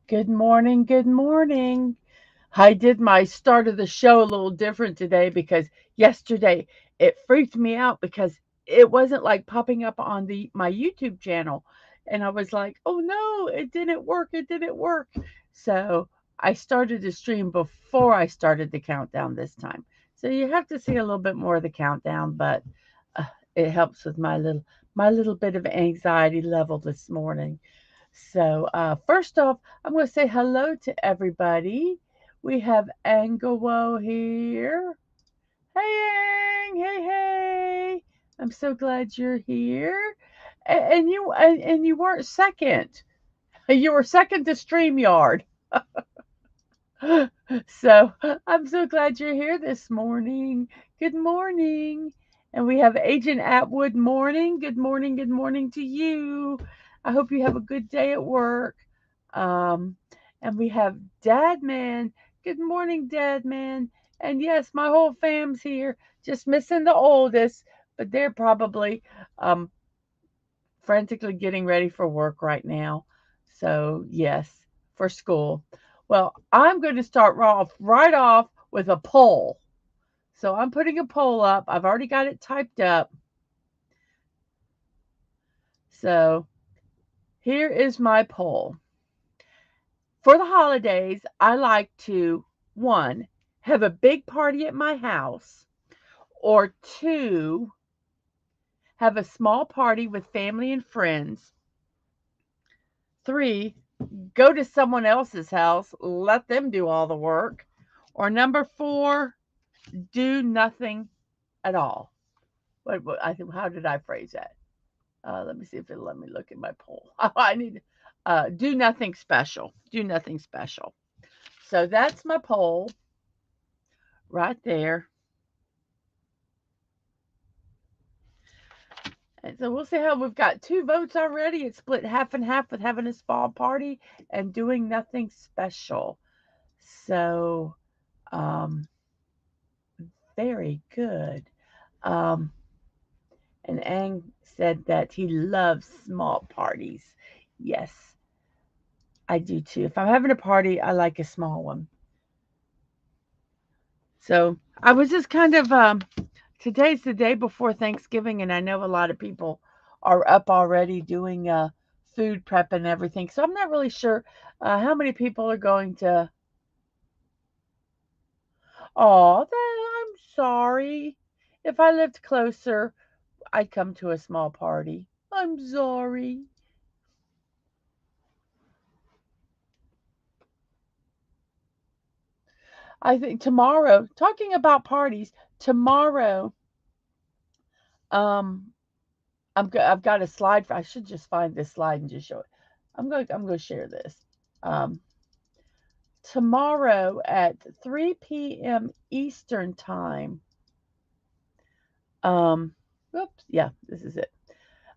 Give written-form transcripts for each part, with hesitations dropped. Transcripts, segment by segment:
Good morning. Good morning. I did my start of the show a little different today because yesterday it freaked me out because it wasn't like popping up on the my YouTube channel. And I was like, "Oh no, it didn't work. It didn't work." So, I started the stream before I started the countdown this time. So you have to see a little bit more of the countdown, but uh, it helps with my little bit of anxiety level this morning. So, first off, I'm going to say hello to everybody. We have Angelo here. Hey, Ang. Hey, hey. I'm so glad you're here. And you weren't second. You were second to StreamYard. So, I'm so glad you're here this morning. Good morning. And we have Agent Atwood morning. Good morning to you. I hope you have a good day at work. Um, and we have Dadman. Good morning, Dadman. And yes, my whole fam's here, just missing the oldest, but they're probably um, frantically getting ready for work right now. So, yes, for school. Well, I'm going to start right off with a poll. So, I'm putting a poll up. I've already got it typed up. So, here is my poll. For the holidays, I like to, one, have a big party at my house, or two, have a small party with family and friends, three, go to someone else's house, let them do all the work, or number four, do nothing at all. How did I phrase that? Let me see if it'll let me look at my poll. I need do nothing special. Do nothing special. So that's my poll right there. And so we'll see how we've got two votes already. It's split half and half with having a small party and doing nothing special. So, um, very good. Um, and Ang said that he loves small parties. Yes, I do too. If I'm having a party, I like a small one. So I was just kind of today's the day before Thanksgiving, and I know a lot of people are up already doing food prep and everything. So I'm not really sure how many people are going to. Oh, I'm sorry. If I lived closer, I'd come to a small party. I'm sorry. I think tomorrow, talking about parties, tomorrow, um, I've got a slide. I should just find this slide and just show it. I'm going to share this. Um, Tomorrow at 3 p.m. Eastern time. Oops, yeah, this is it.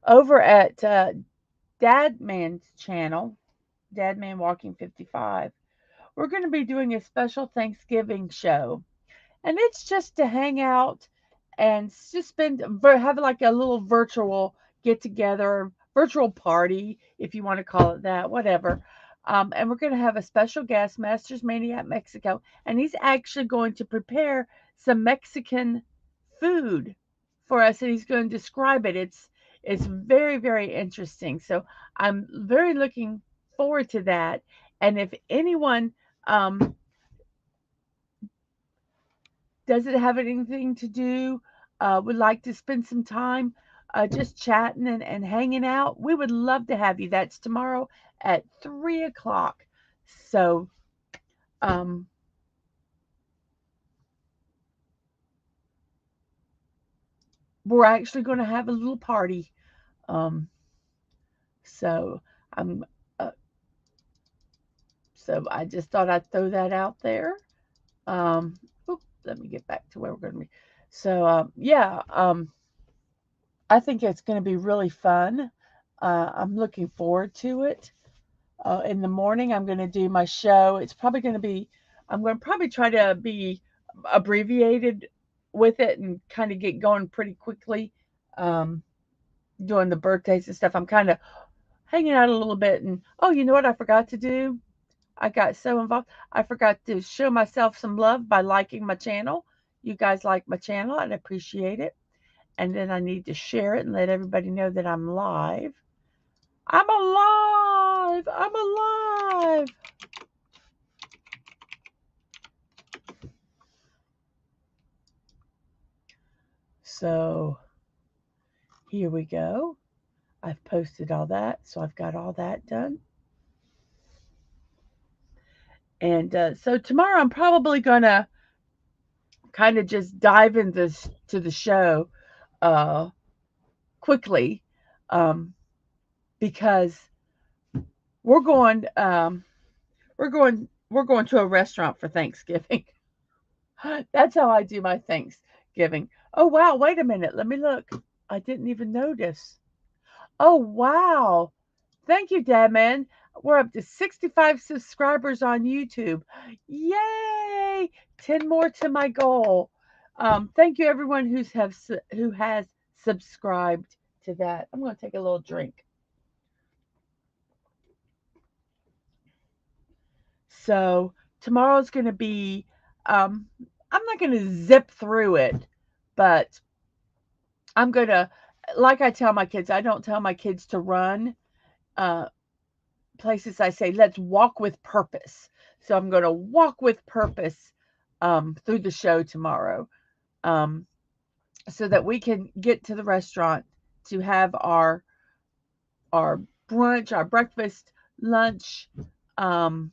Over at Dadman's channel, Dadman Walking 55, we're going to be doing a special Thanksgiving show. And it's just to hang out and just have like a little virtual get together, virtual party, if you want to call it that, whatever. And we're going to have a special guest, Masters Maniac Mexico, and he's actually going to prepare some Mexican food for us, and he's going to describe it. It's very very interesting. So I'm very looking forward to that. And if anyone doesn't have anything to do, would like to spend some time just chatting and hanging out, we would love to have you. That's tomorrow at 3 o'clock. So, um, we're actually going to have a little party. Um, so, I'm, uh, so I just thought I'd throw that out there. Um, Let me get back to where we're going to be. So, yeah, I think it's going to be really fun. I'm looking forward to it. In the morning, I'm going to do my show. It's probably going to be, I'm going to probably try to be abbreviated with it and kind of get going pretty quickly. Um, Doing the birthdays and stuff. I'm kind of hanging out a little bit. And oh, you know what I forgot to do? I got so involved. I forgot to show myself some love by liking my channel. You guys like my channel, and appreciate it. And then I need to share it and let everybody know that I'm live. I'm alive! I'm alive! So here we go. I've posted all that, so I've got all that done. And so tomorrow I'm probably going to kind of just dive into the show uh, quickly because we're going to a restaurant for Thanksgiving. That's how I do my Thanksgiving. Oh wow, wait a minute. Let me look. I didn't even notice. Oh wow. Thank you, Dadman. We're up to 65 subscribers on YouTube. Yay! 10 more to my goal. Thank you everyone who has subscribed to that. I'm going to take a little drink. So tomorrow's going to be, I'm not going to zip through it, but I'm going to, like I tell my kids, I don't tell my kids to run places. I say, let's walk with purpose. So I'm going to walk with purpose through the show tomorrow so that we can get to the restaurant to have our brunch, our breakfast, lunch, and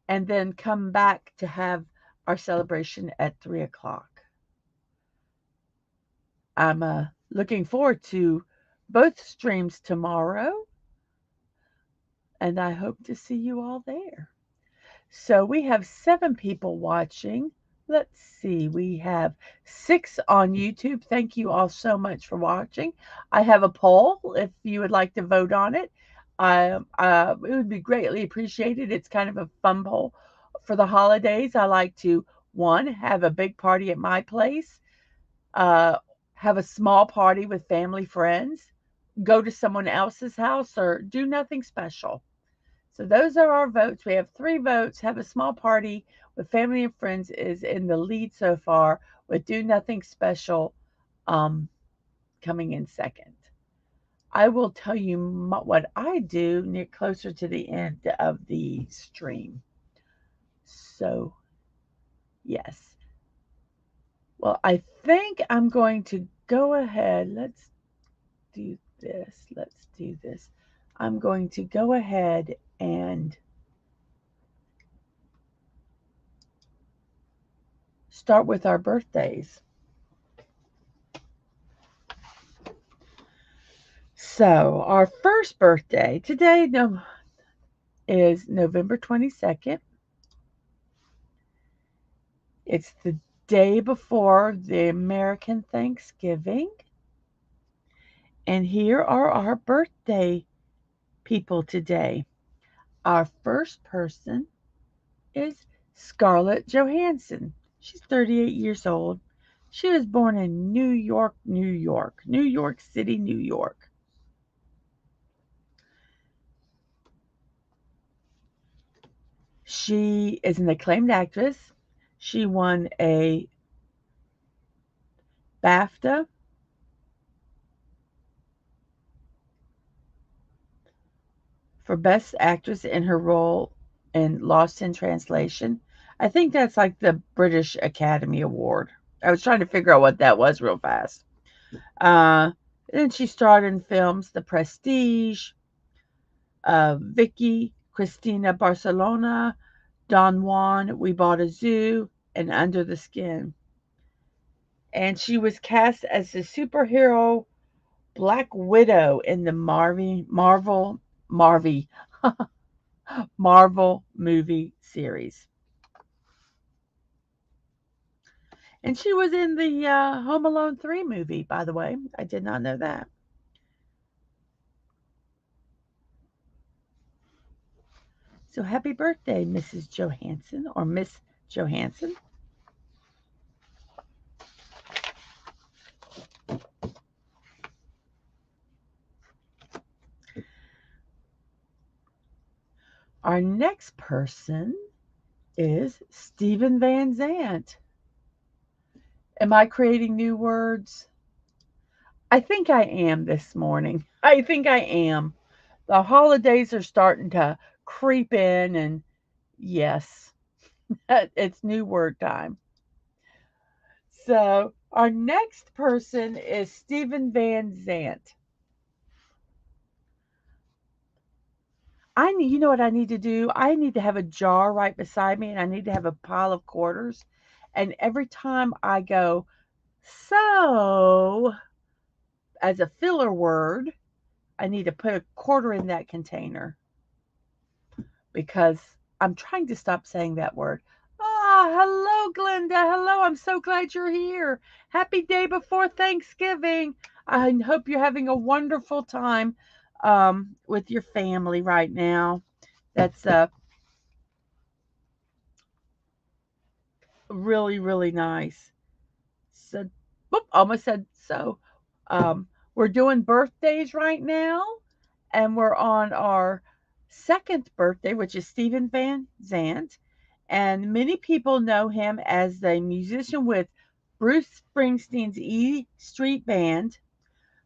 then come back to have our celebration at 3 o'clock. I'm looking forward to both streams tomorrow, and I hope to see you all there. So we have 7 people watching. Let's see, we have 6 on YouTube. Thank you all so much for watching. I have a poll if you would like to vote on it. It would be greatly appreciated. It's kind of a fun poll for the holidays. I like to, one, have a big party at my place, have a small party with family, friends, go to someone else's house, or do nothing special. So those are our votes. We have 3 votes. Have a small party with family and friends is in the lead so far, with do nothing special coming in second. I will tell you what I do near closer to the end of the stream. So, yes. Well, I think I'm going to go ahead. Let's do this. Let's do this. I'm going to go ahead and start with our birthdays. So, our first birthday today is November 22nd. It's the day before the American Thanksgiving. And here are our birthday people today. Our first person is Scarlett Johansson. She's 38 years old. She was born in New York, New York, New York City, New York. She is an acclaimed actress. She won a BAFTA for Best Actress in her role in Lost in Translation. I think that's like the British Academy Award. I was trying to figure out what that was real fast. Then she starred in films The Prestige, Vicky, Christina Barcelona, Don Juan, We Bought a Zoo, and Under the Skin. And she was cast as the superhero Black Widow in the Marvel movie series. And she was in the Home Alone 3 movie, by the way. I did not know that. So happy birthday, Mrs. Johansson, or Miss Johansson. Our next person is Stephen Van Zandt. Am I creating new words? I think I am this morning. I think I am. The holidays are starting to creep in, and yes, it's new word time. So, our next person is Stephen Van Zandt. You know what I need to do? I need to have a jar right beside me, and I need to have a pile of quarters. And every time I go, so, as a filler word, I need to put a quarter in that container because I'm trying to stop saying that word. Ah, hello, Glenda. Hello. I'm so glad you're here. Happy day before Thanksgiving. I hope you're having a wonderful time with your family right now. That's really, really nice. So, whoop, almost said so. We're doing birthdays right now, and we're on our second birthday, which is Stephen Van Zandt. And many people know him as the musician with Bruce Springsteen's E Street Band.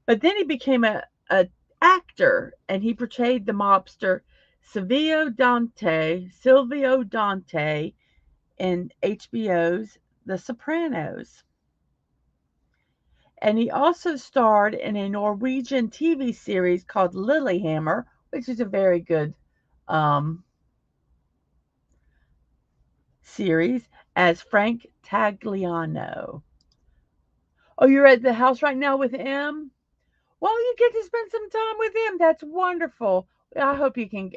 But then he became a actor, and he portrayed the mobster Silvio Dante in HBO's The Sopranos. And he also starred in a Norwegian TV series called Lilyhammer, which is a very good um, series, as Frank Tagliano. Oh, you're at the house right now with M? Well, you get to spend some time with him. That's wonderful. I hope you can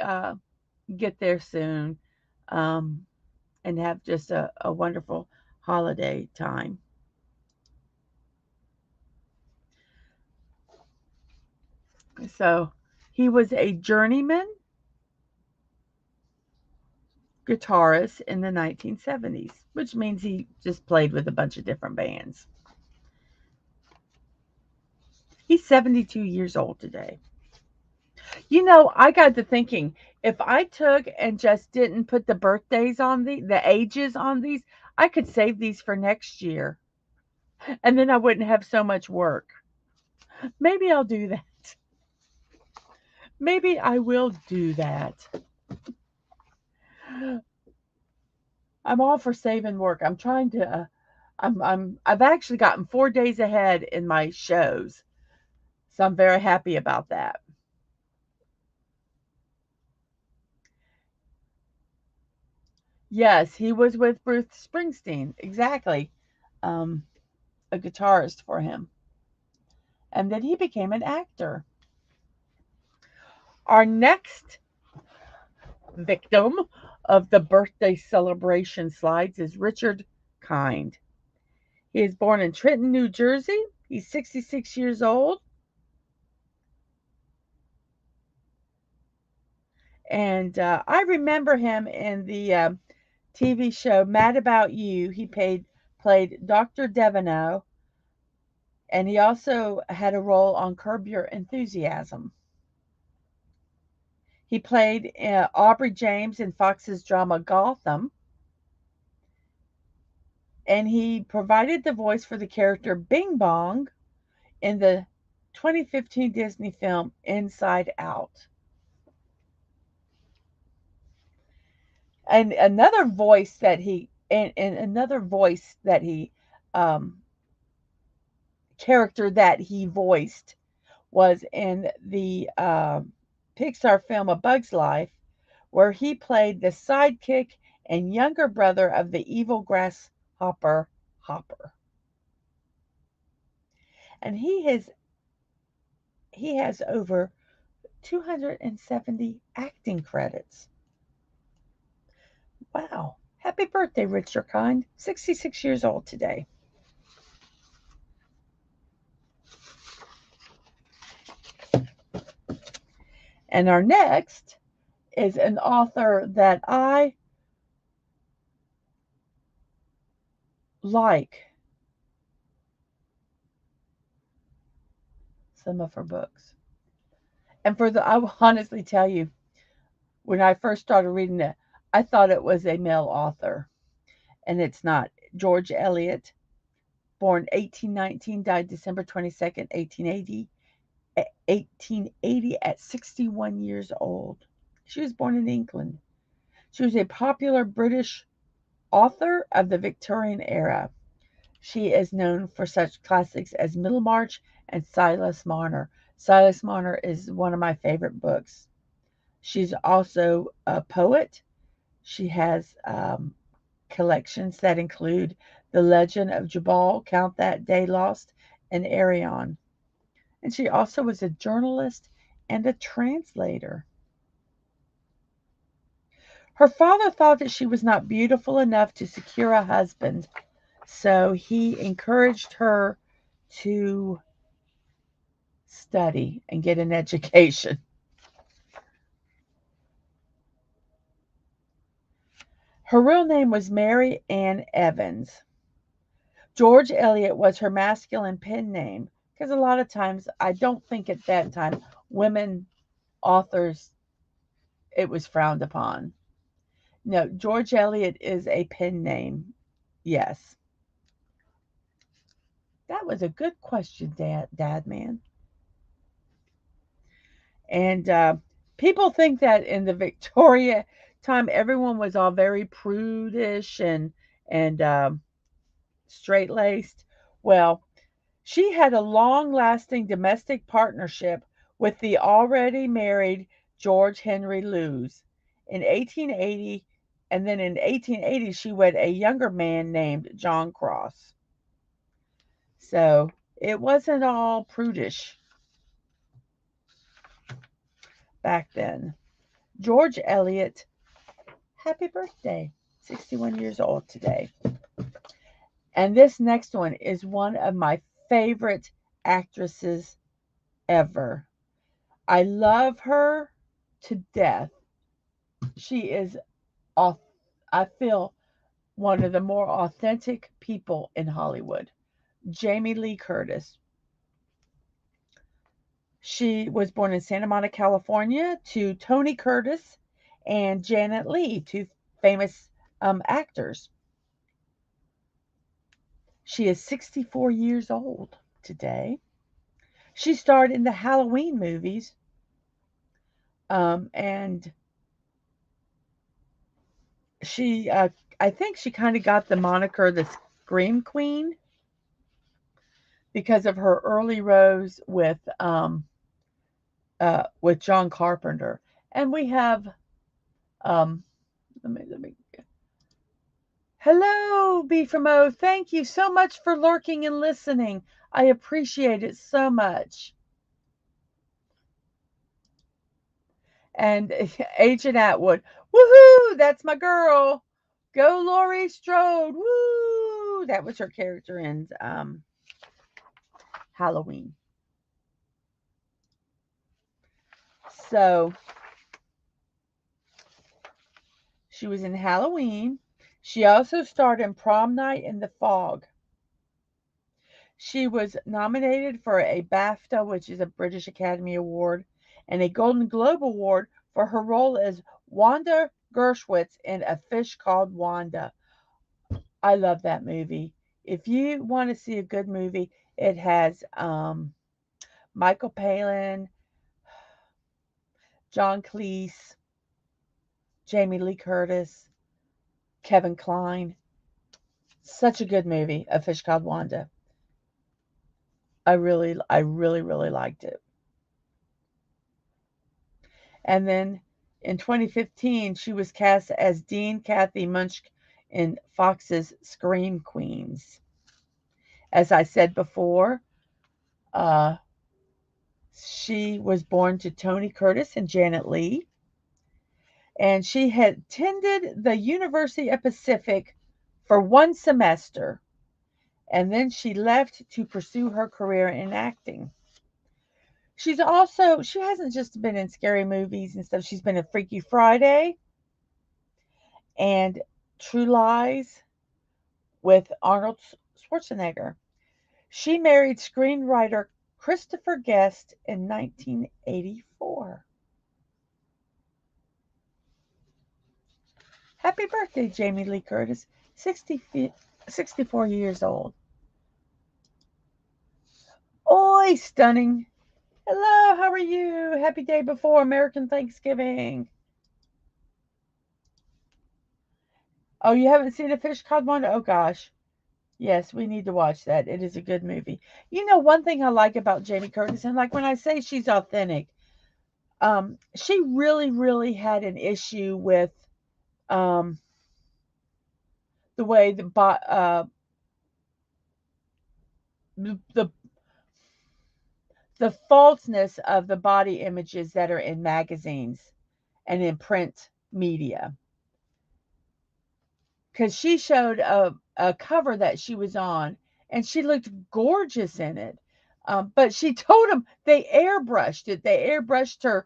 get there soon um, and have just a wonderful holiday time. So he was a journeyman guitarist in the 1970s, which means he just played with a bunch of different bands. He's 72 years old today. You know, I got to thinking, if I took and just didn't put the birthdays on the ages on these, I could save these for next year. And then I wouldn't have so much work. Maybe I'll do that. Maybe I will do that. I'm all for saving work. I'm trying to I've actually gotten 4 days ahead in my shows. So I'm very happy about that. Yes, he was with Bruce Springsteen. Exactly. Um, a guitarist for him. And then he became an actor. Our next victim of the birthday celebration slides is Richard Kind. He is born in Trenton, New Jersey. He's 66 years old. And I remember him in the TV show Mad About You. He played Dr. Devino, and he also had a role on Curb Your Enthusiasm. He played Aubrey James in Fox's drama Gotham, and he provided the voice for the character Bing Bong in the 2015 Disney film Inside Out. And another voice that he um, character that he voiced was in the Pixar film A Bug's Life, where he played the sidekick and younger brother of the evil grasshopper Hopper. And he has over 270 acting credits. Wow. Happy birthday, Richard Kind. 66 years old today. And our next is an author that I like some of her books. And I will honestly tell you, When I first started reading it, I thought it was a male author, and it's not. George Eliot, born 1819, died December 22nd, 1880 at 61 years old. She was born in England. She was a popular British author of the Victorian era. She is known for such classics as Middlemarch and Silas Marner. Silas Marner is one of my favorite books. She's also a poet. She has collections that include The Legend of Jabal, Count That Day Lost, and Arion. And she also was a journalist and a translator. Her father thought that she was not beautiful enough to secure a husband, so he encouraged her to study and get an education. Her real name was Mary Ann Evans. George Eliot was her masculine pen name because a lot of times, I don't think at that time, women authors, it was frowned upon. No, George Eliot is a pen name. Yes. That was a good question, Dad man. And people think that in the Victoria time, everyone was all very prudish and straight laced. Well, she had a long lasting domestic partnership with the already married George Henry Lewes in 1880, and then in 1880 she wed a younger man named John Cross. So it wasn't all prudish back then. George Eliot, happy birthday, 61 years old today. And this next one is one of my favorite actresses ever. I love her to death. She is, I feel, one of the more authentic people in Hollywood. Jamie Lee Curtis. She was born in Santa Monica, California, to Tony Curtis and Janet Leigh, two famous actors. She is 64 years old today. She starred in the Halloween movies, and she, I think she kind of got the moniker the Scream Queen because of her early roles with John Carpenter. And we have, um, let me. Hello, B from O. Thank you so much for lurking and listening. I appreciate it so much. And Agent Atwood, woohoo! That's my girl. Go, Laurie Strode. Woo! That was her character in Halloween. So she was in Halloween. She also starred in Prom Night in the Fog. She was nominated for a BAFTA, which is a British Academy Award, and a Golden Globe Award for her role as Wanda Gershwitz in A Fish Called Wanda. I love that movie. If you want to see a good movie, it has Michael Palin, John Cleese, Jamie Lee Curtis, Kevin Kline. Such a good movie, A Fish Called Wanda. I really liked it. And then in 2015, she was cast as Dean Kathy Munch in Fox's Scream Queens. As I said before, uh, she was born to Tony Curtis and Janet Leigh, and she had attended the University of Pacific for one semester, and then she left to pursue her career in acting. She hasn't just been in scary movies and stuff. She's been in Freaky Friday and True Lies with Arnold Schwarzenegger. She married screenwriter Christopher Guest in 1984. Happy birthday, Jamie Lee Curtis, 64 years old. Oi, stunning. Hello, how are you? Happy day before American Thanksgiving. Oh, you haven't seen a Fish Called Wanda? Oh, gosh. Yes, we need to watch that. It is a good movie. You know, one thing I like about Jamie Curtis, and like when I say she's authentic, she really, really had an issue with um, the way the the falseness of the body images that are in magazines and in print media. Because she showed a cover that she was on, and she looked gorgeous in it. But she told them they airbrushed it. They airbrushed her,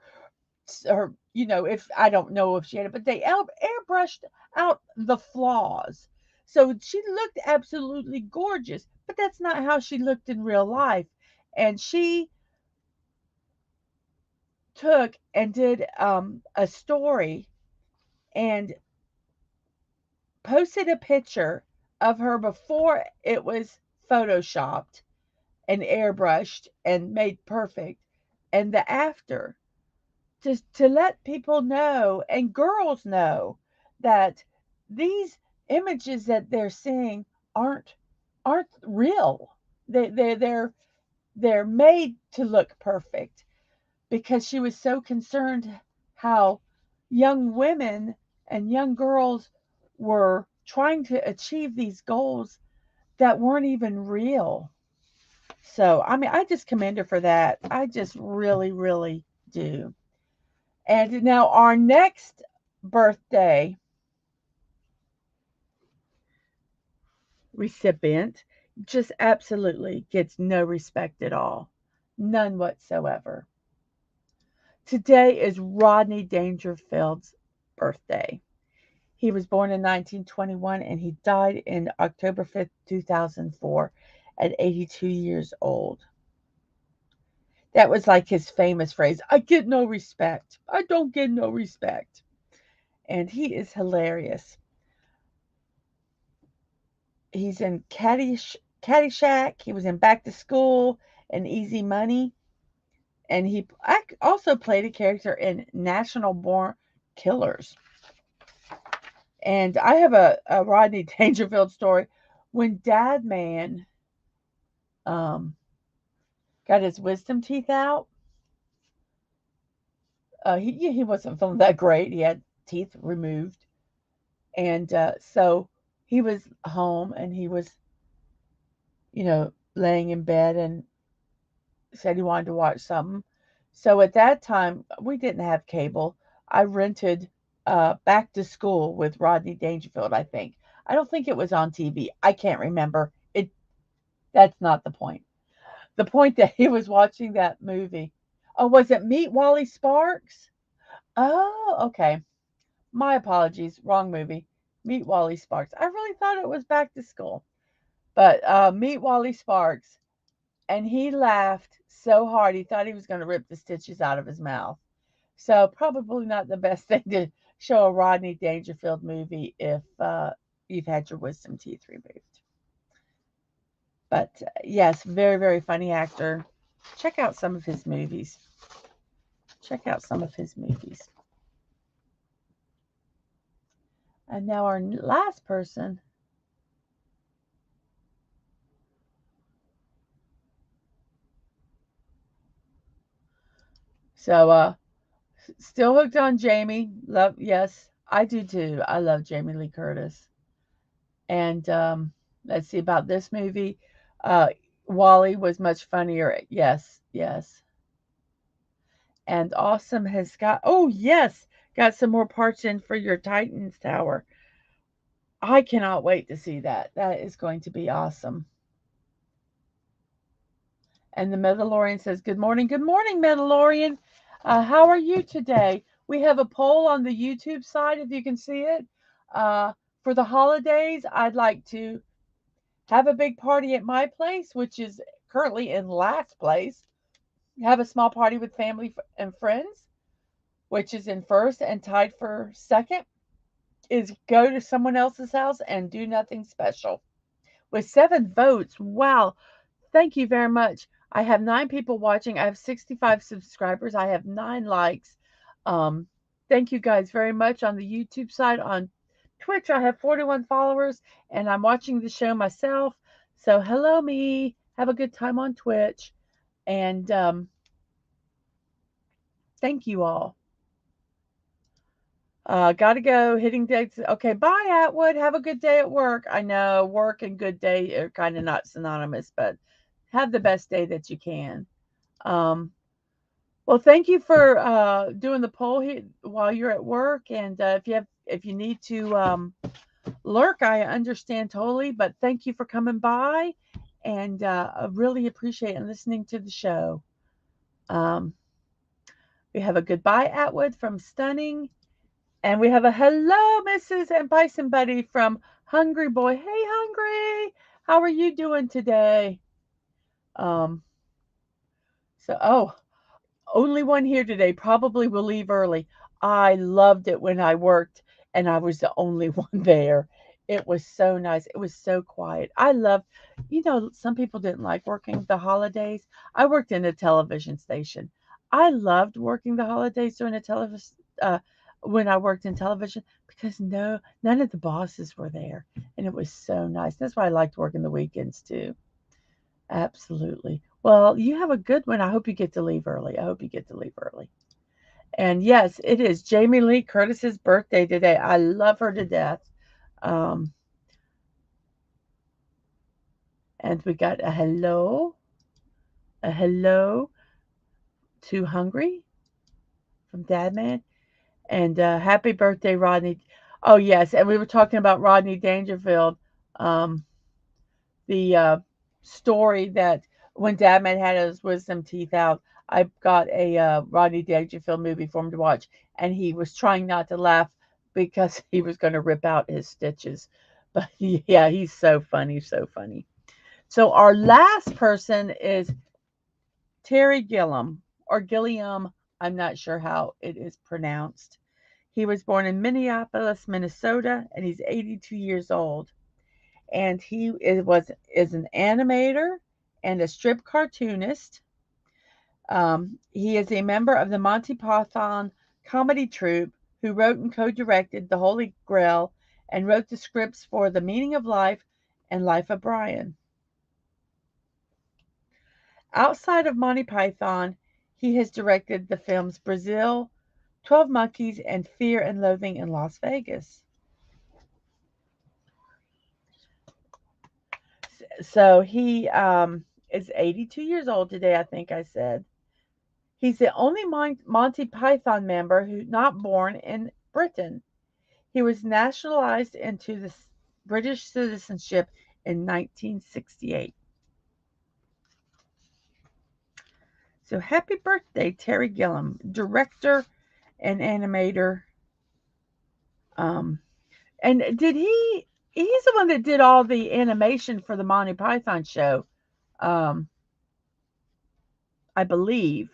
if I don't know if she had it, but they airbrushed out the flaws. So she looked absolutely gorgeous, but that's not how she looked in real life. And she took and did a story and posted a picture of her before it was photoshopped and airbrushed and made perfect, and the after, to let people know and girls know that these images that they're seeing aren't real. They're made to look perfect, because she was so concerned how young women and young girls were trying to achieve these goals that weren't even real. So, I mean, I just commend her for that. I just really, really do. And now our next birthday recipient just absolutely gets no respect at all. None whatsoever. Today is Rodney Dangerfield's birthday. He was born in 1921 and he died in October 5th, 2004 at 82 years old. That was like his famous phrase, I get no respect. I don't get no respect. And he is hilarious. He's in Caddyshack. He was in Back to School and Easy Money. And he also played a character in National Born Killers. And I have a Rodney Dangerfield story. When Dadman got his wisdom teeth out, he wasn't feeling that great. He had teeth removed. And so he was home and he was, laying in bed and said he wanted to watch something. So at that time, we didn't have cable. I rented Back to School with Rodney Dangerfield, I think. I don't think it was on TV. I can't remember. That's not the point. The point that he was watching that movie. Oh, was it Meet Wally Sparks? Oh, okay. My apologies. Wrong movie. Meet Wally Sparks. I really thought it was Back to School. But Meet Wally Sparks. And he laughed so hard he thought he was going to rip the stitches out of his mouth. So probably not the best thing to show a Rodney Dangerfield movie if you've had your wisdom teeth removed. But yes, very, very funny actor. Check out some of his movies. And now our last person. So still hooked on Jamie. Yes, I do too. I love Jamie Lee Curtis. And let's see about this movie. Wally was much funnier. Yes, yes. And Awesome has got some more parts in for your Titans Tower. I cannot wait to see that. That is going to be awesome. And the Mandalorian says, good morning, Mandalorian. How are you today? We have a poll on the YouTube side, if you can see it. For the holidays, I'd like to have a big party at my place, which is currently in last place. Have a small party with family and friends, which is in first and tied for second. is go to someone else's house and do nothing special. With 7 votes, wow, thank you very much. I have 9 people watching. I have 65 subscribers. I have 9 likes. Um, Thank you guys very much on the YouTube side. On Twitch, I have 41 followers, and I'm watching the show myself. So, hello, me. Have a good time on Twitch. And thank you all. Gotta go. Hitting dates. Okay, bye, Atwood. Have a good day at work. I know work and good day are kind of not synonymous, but have the best day that you can. Um, well, thank you for doing the poll here while you're at work, and if you need to lurk, I understand totally. But thank you for coming by, and I really appreciate and listening to the show. Um, we have a goodbye, Atwood from Stunning. And we have a hello, Mrs. and Bison Buddy from Hungry Boy. Hey, Hungry, how are you doing today? Um, oh, only one here today. Probably will leave early. I loved it when I worked and I was the only one there. It was so nice. It was so quiet. I loved, some people didn't like working the holidays. I worked in a television station. I loved working the holidays during a television when I worked in television because none of the bosses were there, and it was so nice. That's why I liked working the weekends too. Absolutely. Well, you have a good one. I hope you get to leave early. I hope you get to leave early. And yes, it is Jamie Lee Curtis's birthday today. I love her to death. Um, and we got a hello to Hungry from Dadman. And happy birthday, Rodney. Oh, yes. And we were talking about Rodney Dangerfield. Um, the story that when Dadman had his wisdom teeth out, I got a Rodney Dangerfield movie for him to watch, and he was trying not to laugh because he was going to rip out his stitches. But yeah, he's so funny, so funny. So our last person is Terry Gilliam or Gilliam. I'm not sure how it is pronounced. He was born in Minneapolis, Minnesota, and he's 82 years old. And he is an animator and a strip cartoonist. He is a member of the Monty Python comedy troupe who wrote and co-directed The Holy Grail and wrote the scripts for The Meaning of Life and Life of Brian. Outside of Monty Python, he has directed the films Brazil, 12 Monkeys, and Fear and Loathing in Las Vegas. So he is 82 years old today, I think I said. He's the only Monty Python member who's not born in Britain. He was nationalized into the British citizenship in 1968. So happy birthday, Terry Gilliam, director and animator. And he's the one that did all the animation for the Monty Python show, I believe.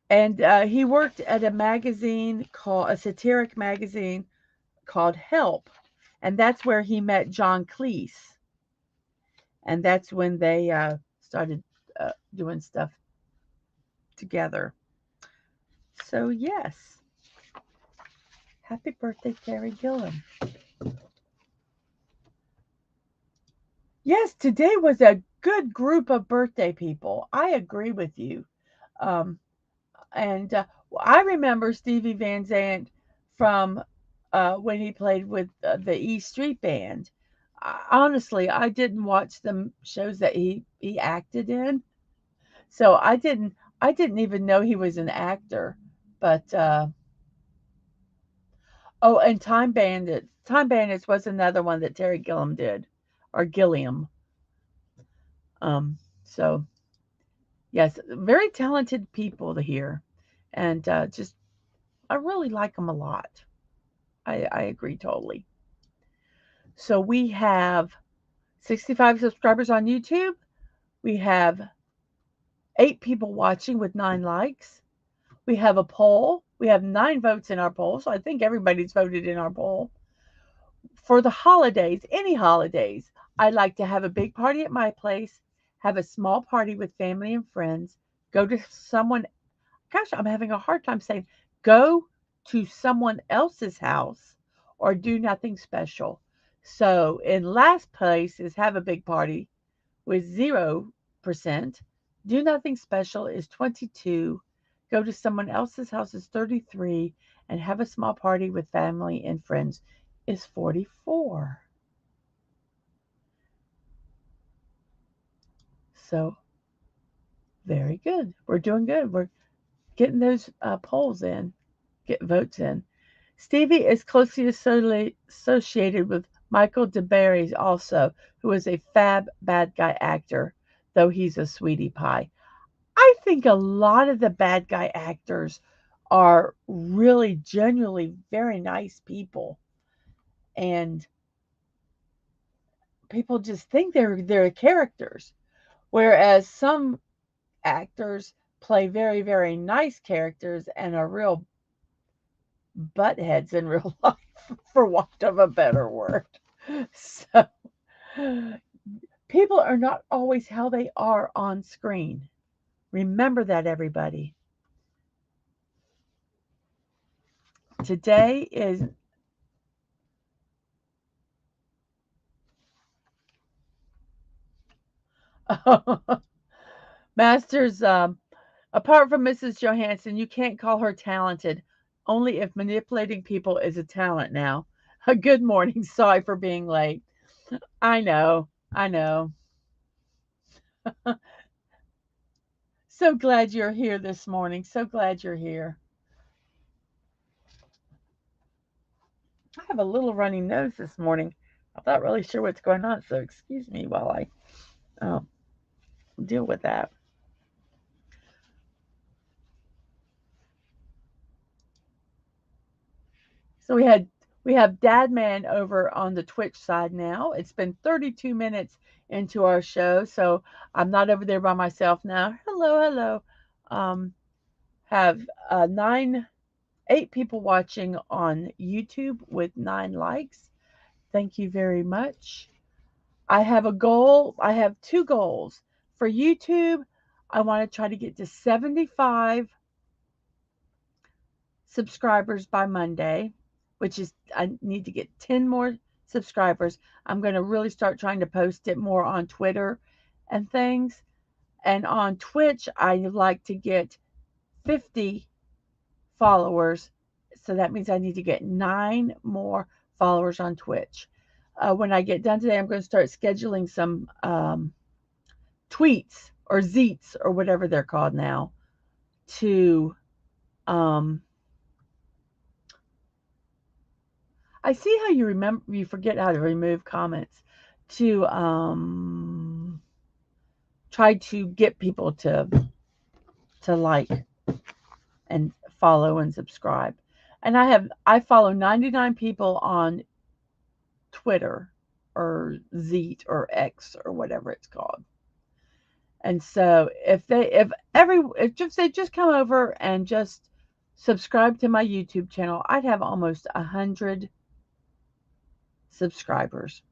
And he worked at a satiric magazine called Help. And that's where he met John Cleese. And that's when they started doing stuff together. So, yes. Happy birthday, Terry Gilliam. Yes, today was a good group of birthday people. I agree with you. And I remember Stevie Van Zandt from when he played with the E Street Band. Honestly, I didn't watch the shows that he acted in, so I didn't even know he was an actor. But oh, and Time Bandits was another one that Terry Gilliam did, or Gilliam. So yes, very talented people here, and just I really like them a lot. I agree totally. So we have 65 subscribers on YouTube. We have 8 people watching with 9 likes. We have a poll We have 9 votes in our poll, so I think everybody's voted in our poll. For the holidays, any holidays, I like to have a big party at my place, have a small party with family and friends, go to someone, gosh, I'm having a hard time saying, go to someone else's house or do nothing special. So in last place is have a big party with 0%. Do nothing special is 22. Go to someone else's house is 33. And have a small party with family and friends is 44. So very good. We're doing good. We're getting those polls in, get votes in. Stevie is closely associated with Michael DeBerry also, who is a fab bad guy actor, though he's a sweetie pie. I think a lot of the bad guy actors are really genuinely very nice people. And people just think they're characters. Whereas some actors play very, very nice characters and are real buttheads in real life, for want of a better word. So people are not always how they are on screen. Remember that, everybody. Today is Masters. Apart from Mrs. Johansson, you can't call her talented. Only if manipulating people is a talent now. Good morning. Sorry for being late. I know. I know. So glad you're here this morning. So glad you're here. I have a little runny nose this morning. I'm not really sure what's going on, so excuse me while I deal with that. So we have Dadman over on the Twitch side now. It's been 32 minutes into our show, so I'm not over there by myself now. Hello, hello. Um, have 8 people watching on YouTube with 9 likes. Thank you very much. I have a goal. I have 2 goals. For YouTube, I want to try to get to 75 subscribers by Monday, which is I need to get 10 more subscribers. I'm going to really start trying to post it more on Twitter and things. And on Twitch, I like to get 50 followers. So that means I need to get 9 more followers on Twitch. When I get done today, I'm going to start scheduling some tweets or zeets or whatever they're called now to I see how you forget how to remove comments to try to get people to like and follow and subscribe. And I follow 99 people on Twitter or Zeet or X or whatever it's called. And so if they just come over and just subscribe to my YouTube channel, I'd have almost 100 subscribers.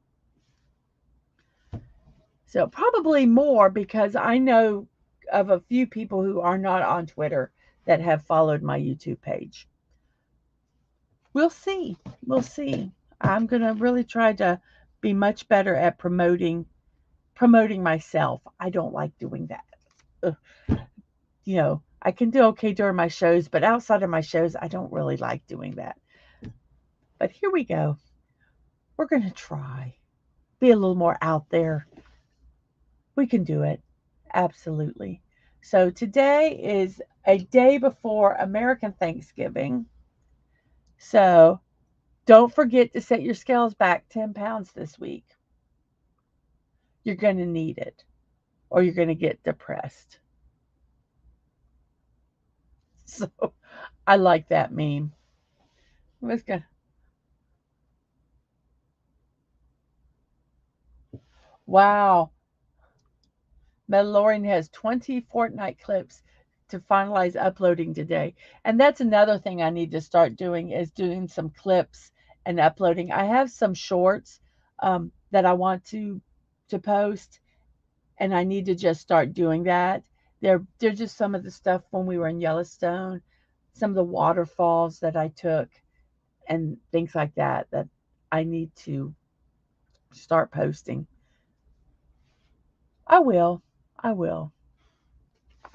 So probably more because I know of a few people who are not on Twitter that have followed my YouTube page. We'll see. We'll see. I'm going to really try to be much better at promoting myself. I don't like doing that. Ugh. You know, I can do okay during my shows, but outside of my shows, I don't really like doing that. But here we go. We're going to try. Be a little more out there. We can do it. Absolutely. So today is a day before American Thanksgiving. So don't forget to set your scales back 10 pounds this week. You're going to need it or you're going to get depressed. So I like that meme. Let's go. Wow. Mandalorian has 20 Fortnite clips. to finalize uploading today. And that's another thing I need to start doing is doing some clips and uploading. I have some shorts that I want to post, and I need to just start doing that. They're just some of the stuff when we were in Yellowstone, some of the waterfalls that I took, and things like that that I need to start posting. I will. I will.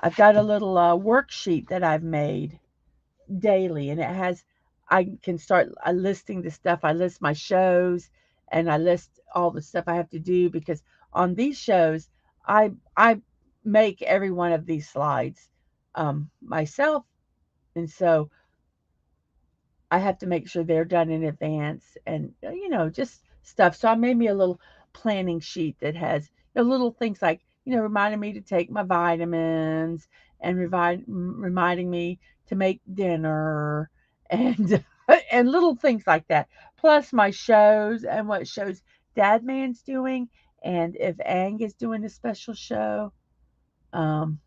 I've got a little worksheet that I've made daily, and it has, I can start listing the stuff. I list my shows, and I list all the stuff I have to do, because on these shows I make every one of these slides myself, and so I have to make sure they're done in advance, and just stuff. So I made me a little planning sheet that has little things like reminding me to take my vitamins, and reminding me to make dinner, and and little things like that. Plus my shows and what shows Dadman's doing, and if Ang is doing a special show. Um,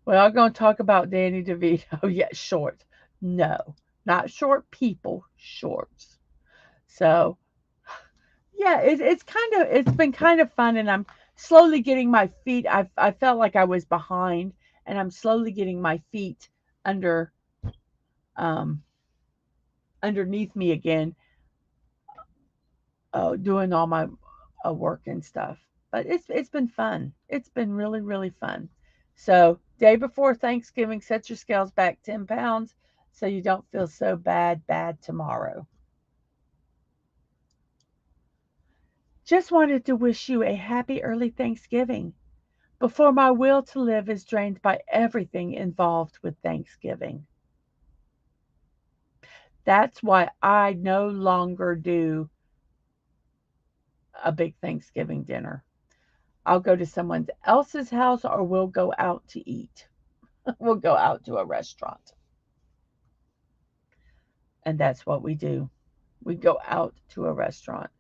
Well, I'm going to talk about Danny DeVito. Yeah, short. No, not short people, shorts. So, yeah, it's been kind of fun, and I'm slowly getting my feet. I felt like I was behind, and I'm slowly getting my feet under um underneath me again, doing all my work and stuff. But it's been fun. It's been really really fun. So day before Thanksgiving, set your scales back 10 pounds so you don't feel so bad tomorrow. Just wanted to wish you a happy early Thanksgiving before my will to live is drained by everything involved with Thanksgiving. That's why I no longer do a big Thanksgiving dinner. I'll go to someone else's house, or we'll go out to eat. We'll go out to a restaurant. And that's what we do. We go out to a restaurant.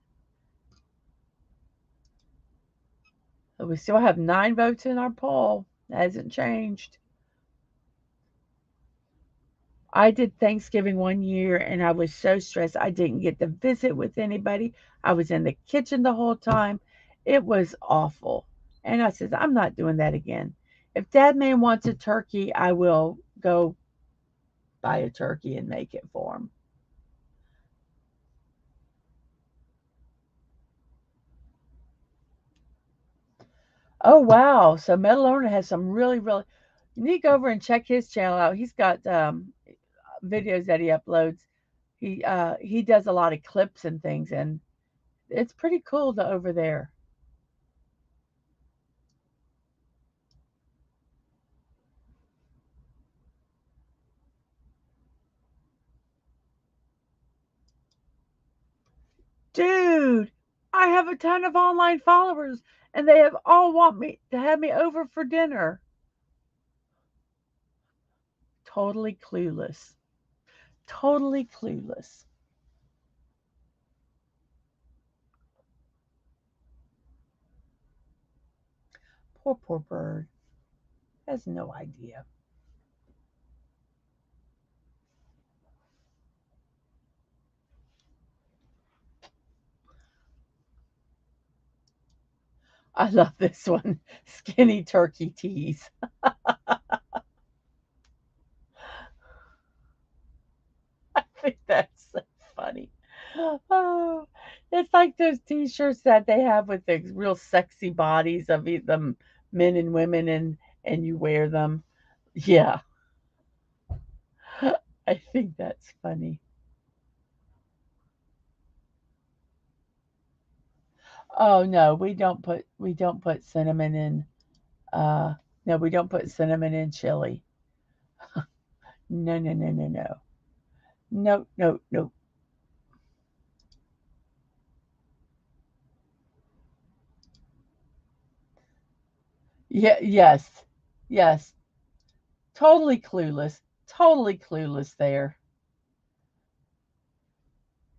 But we still have 9 votes in our poll. That hasn't changed. I did Thanksgiving one year, and I was so stressed. I didn't get to visit with anybody. I was in the kitchen the whole time. It was awful. And I said, I'm not doing that again. If Dadman wants a turkey, I will go buy a turkey and make it for him. Oh, wow. So Metal Owner has some really, really. You need to go over and check his channel out. He's got videos that he uploads. He does a lot of clips and things, and it's pretty cool to over there. Dude, I have a ton of online followers, and they have all want me to have me over for dinner. Totally clueless. Totally clueless. Poor bird. Has no idea. I love this one. Skinny turkey teas. I think that's so funny. Oh, it's like those t-shirts that they have with the real sexy bodies of the men and women, and you wear them. Yeah, I think that's funny. Oh no, we don't put cinnamon in. No, we don't put cinnamon in chili. No, no, no, no, no. No, no, no. Yeah, yes, yes. Totally clueless. Totally clueless there.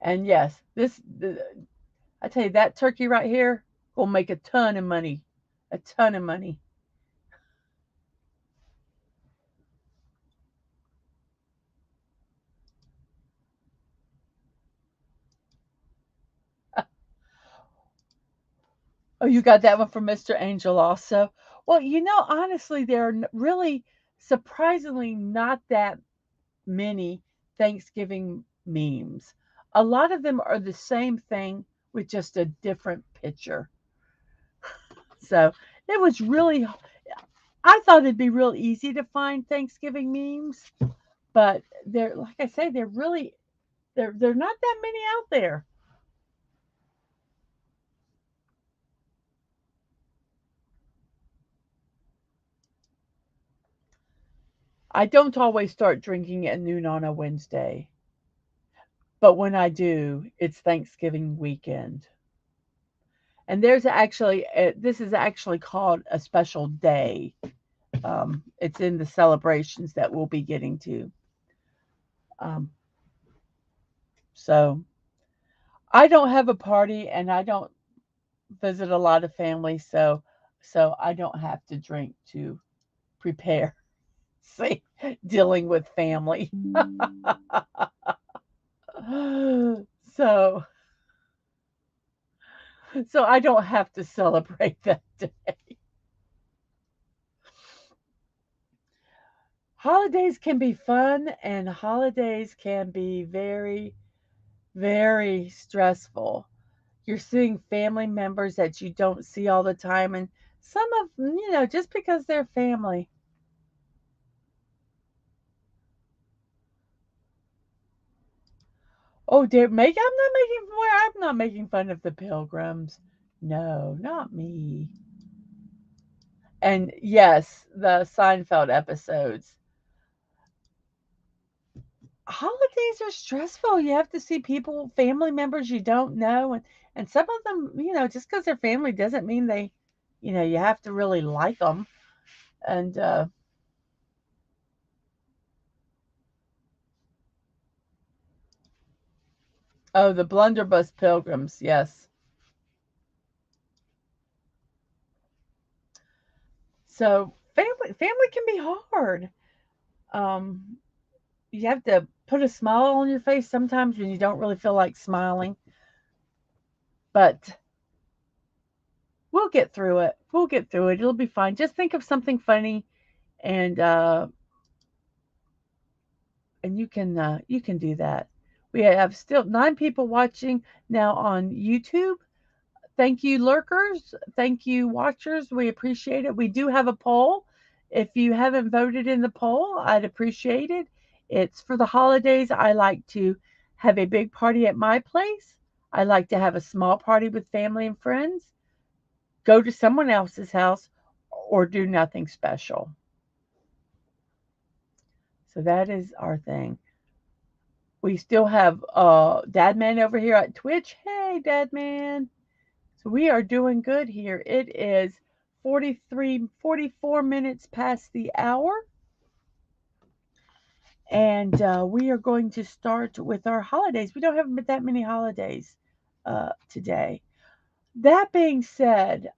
And yes, I tell you, that turkey right here will make a ton of money. A ton of money. Oh, you got that one from Mr. Angel also. Well, honestly, there are really surprisingly not that many Thanksgiving memes. A lot of them are the same thing with just a different picture. So it was really, I thought it'd be real easy to find Thanksgiving memes, but they're, like I say, they're really, they're not that many out there. I don't always start drinking at noon on a Wednesday, but when I do, it's Thanksgiving weekend. And this is actually called a special day. It's in the celebrations that we'll be getting to. Um, so I don't have a party and I don't visit a lot of family, so I don't have to drink to prepare. See, dealing with family. so so I don't have to celebrate that day. Holidays can be fun and holidays can be very, very stressful. You're seeing family members that you don't see all the time, and some of them, just because they're family. Oh, dear, I'm not making fun of the Pilgrims. No, not me. And yes, the Seinfeld episodes. Holidays are stressful. You have to see people, family members you don't know, and some of them, just because they're family doesn't mean you have to really like them. And oh, the blunderbuss pilgrims, yes. So family can be hard. Um, you have to put a smile on your face sometimes when you don't really feel like smiling, but we'll get through it. We'll get through it. It'll be fine. Just think of something funny, and you can do that. We have still 9 people watching now on YouTube. Thank you, lurkers. Thank you, watchers. We appreciate it. We do have a poll. If you haven't voted in the poll, I'd appreciate it. It's for the holidays. I like to have a big party at my place. I like to have a small party with family and friends, go to someone else's house, or do nothing special. So that is our thing. We still have Dadman over here at Twitch. Hey, Dadman. So we are doing good here. It is 44 minutes past the hour. And we are going to start with our holidays. We don't have that many holidays today. That being said,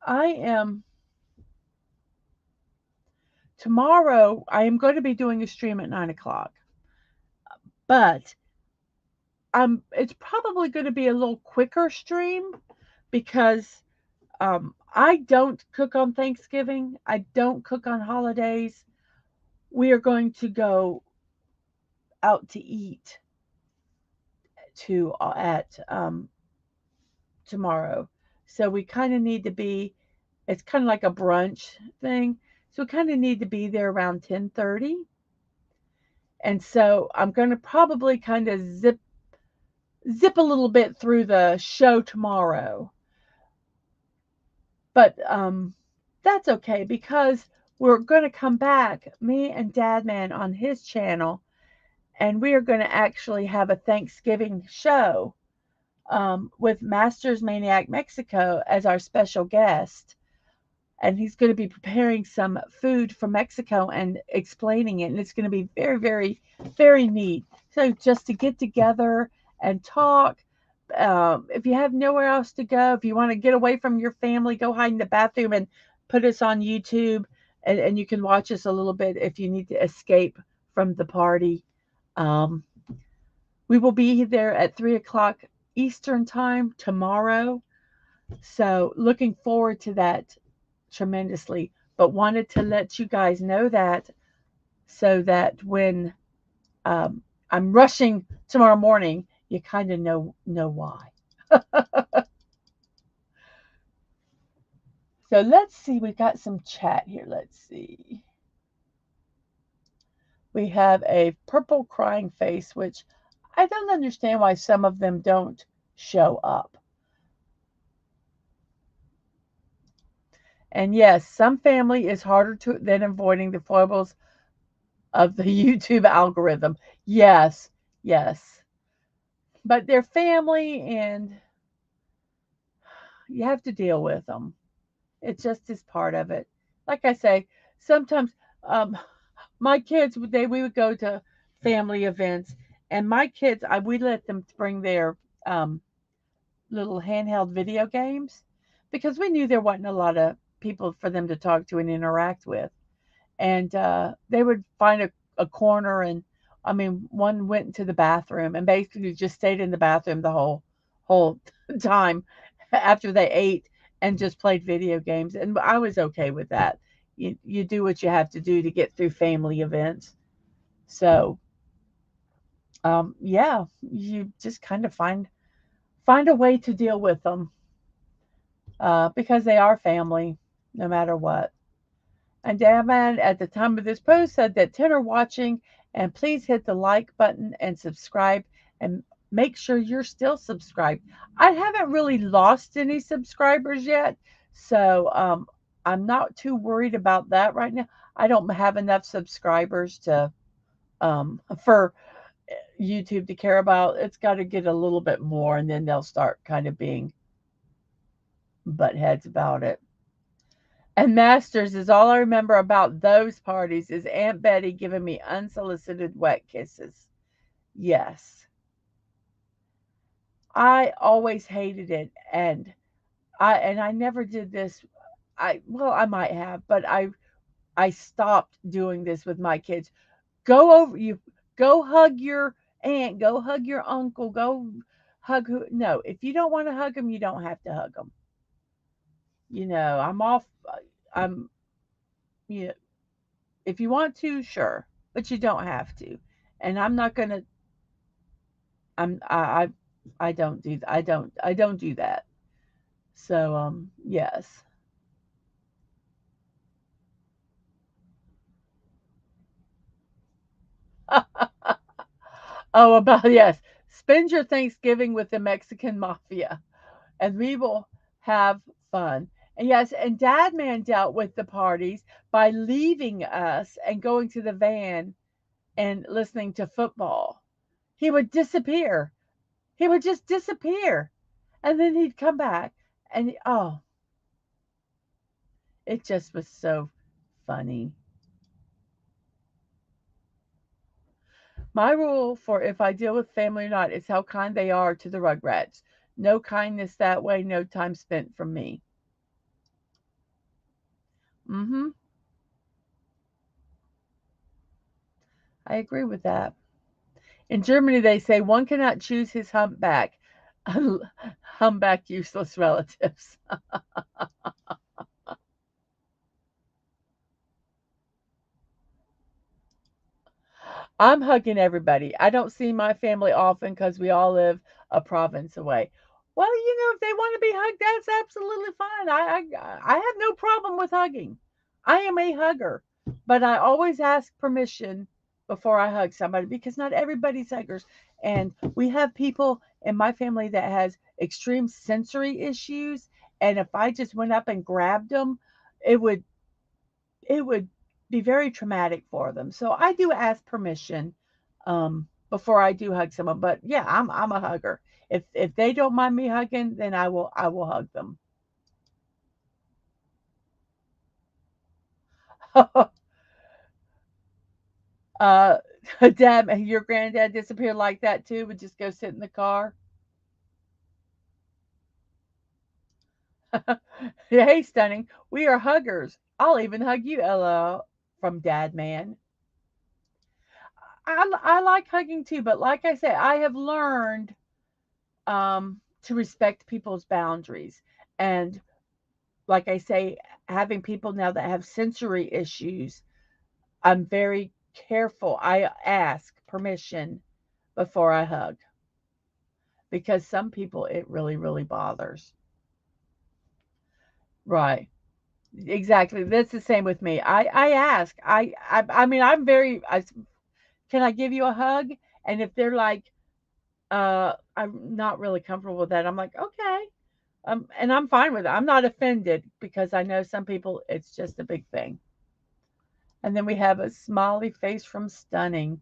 tomorrow, I am going to be doing a stream at 9 o'clock. But it's probably going to be a little quicker stream because I don't cook on Thanksgiving. I don't cook on holidays. We are going to go out to eat to at tomorrow. So we kind of need to be. It's kind of like a brunch thing. So we kind of need to be there around 10:30. And so I'm going to probably kind of zip a little bit through the show tomorrow. But that's okay because we're going to come back, me and Dadman on his channel, and we are going to actually have a Thanksgiving show with Masters Maniac Mexico as our special guest. And he's going to be preparing some food from Mexico and explaining it. And it's going to be very, very, very neat. So just to get together and talk, If you have nowhere else to go, if you want to get away from your family, go hide in the bathroom and put us on YouTube, and you can watch us a little bit if you need to escape from the party. Um, we will be there at 3 o'clock Eastern time tomorrow. So looking forward to that tremendously. But wanted to let you guys know that so that when um, I'm rushing tomorrow morning, you kind of know why. So let's see. We got some chat here. Let's see. We have a purple crying face, which I don't understand why some of them don't show up. And yes, some family is harder than avoiding the foibles of the YouTube algorithm. Yes, yes. But they're family and you have to deal with them. It just is part of it. Like I say, sometimes um, my kids, we would go to family events, and my kids, we let them bring their um, little handheld video games because we knew there wasn't a lot of people for them to talk to and interact with. And they would find a corner, and I mean, one went into the bathroom and basically just stayed in the bathroom the whole time after they ate and just played video games, and I was okay with that. You do what you have to do to get through family events. So yeah, you just kind of find a way to deal with them because they are family, no matter what. And Dadman, at the time of this post, said that 10 are watching, and please hit the like button and subscribe, and make sure you're still subscribed. I haven't really lost any subscribers yet, so I'm not too worried about that right now. I don't have enough subscribers to for YouTube to care about. It's got to get a little bit more, and then they'll start kind of being butt heads about it. And Masters is all I remember about those parties is Aunt Betty giving me unsolicited wet kisses. Yes. I always hated it, and I never did this. I might have, but I stopped doing this with my kids. Go over you go hug your aunt, go hug your uncle, go hug who no, if you don't want to hug them, you don't have to hug them. I'm off I'm you know, if you want to, sure, but you don't have to. And I'm not gonna. I'm. I don't do that. So yes. Oh, about yes. Spend your Thanksgiving with the Mexican mafia, and we will have fun. And yes, and Dad Man dealt with the parties by leaving us and going to the van and listening to football. He would disappear. He would just disappear. And then he'd come back and oh, it just was so funny. My rule for if I deal with family or not is how kind they are to the Rugrats. No kindness that way, no time spent from me. Mm-hmm. I agree with that. In Germany, they say one cannot choose his humpback. Humpback useless relatives. I'm hugging everybody. I don't see my family often because we all live a province away. Well, if they want to be hugged, that's absolutely fine. I have no problem with hugging. I am a hugger, but I always ask permission before I hug somebody because not everybody's huggers. And we have people in my family that has extreme sensory issues, and if I just went up and grabbed them, it would it would be very traumatic for them. So I do ask permission before I do hug someone. But yeah, I'm a hugger. If they don't mind me hugging, then I will hug them. uh, Dad, your granddad disappeared like that too. Would just go sit in the car. Hey, Stunning. We are huggers. I'll even hug you, LL from Dadman. I like hugging too, but like I said, I have learned to respect people's boundaries. And like I say, having people now that have sensory issues, I'm very careful. I ask permission before I hug because some people it really, really bothers. Right. Exactly. That's the same with me. I ask. I mean, can I give you a hug? And if they're like, I'm not really comfortable with that, I'm like, okay. And I'm fine with it. I'm not offended because I know some people it's just a big thing. And then we have a smiley face from Stunning.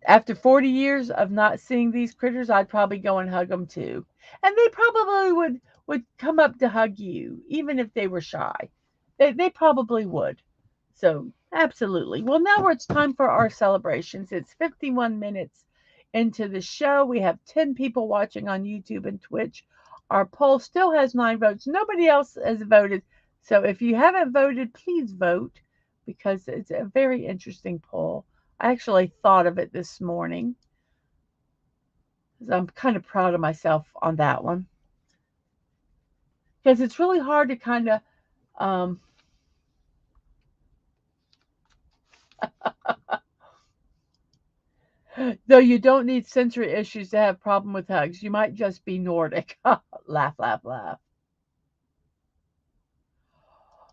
After 40 years of not seeing these critters, I'd probably go and hug them too. And they probably would come up to hug you, even if they were shy. They probably would. So, absolutely. Well, now it's time for our celebrations. It's 51 minutes into the show. We have 10 people watching on YouTube and Twitch. Our poll still has 9 votes. Nobody else has voted. So, if you haven't voted, please vote because it's a very interesting poll. I actually thought of it this morning. I'm kind of proud of myself on that one because it's really hard to kind of, um, though you don't need sensory issues to have problem with hugs. You might just be Nordic. Laugh, laugh, laugh.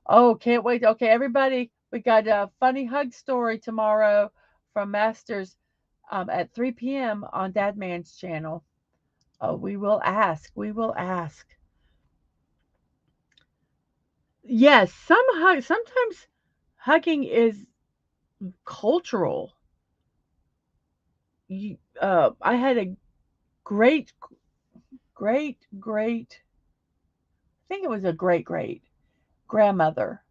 Oh, can't wait. Okay, everybody, we got a funny hug story tomorrow from Masters at 3 p.m. on Dadman's channel. Oh, we will ask. We will ask. Yes, sometimes hugging is cultural. I had a great, I think it was a great grandmother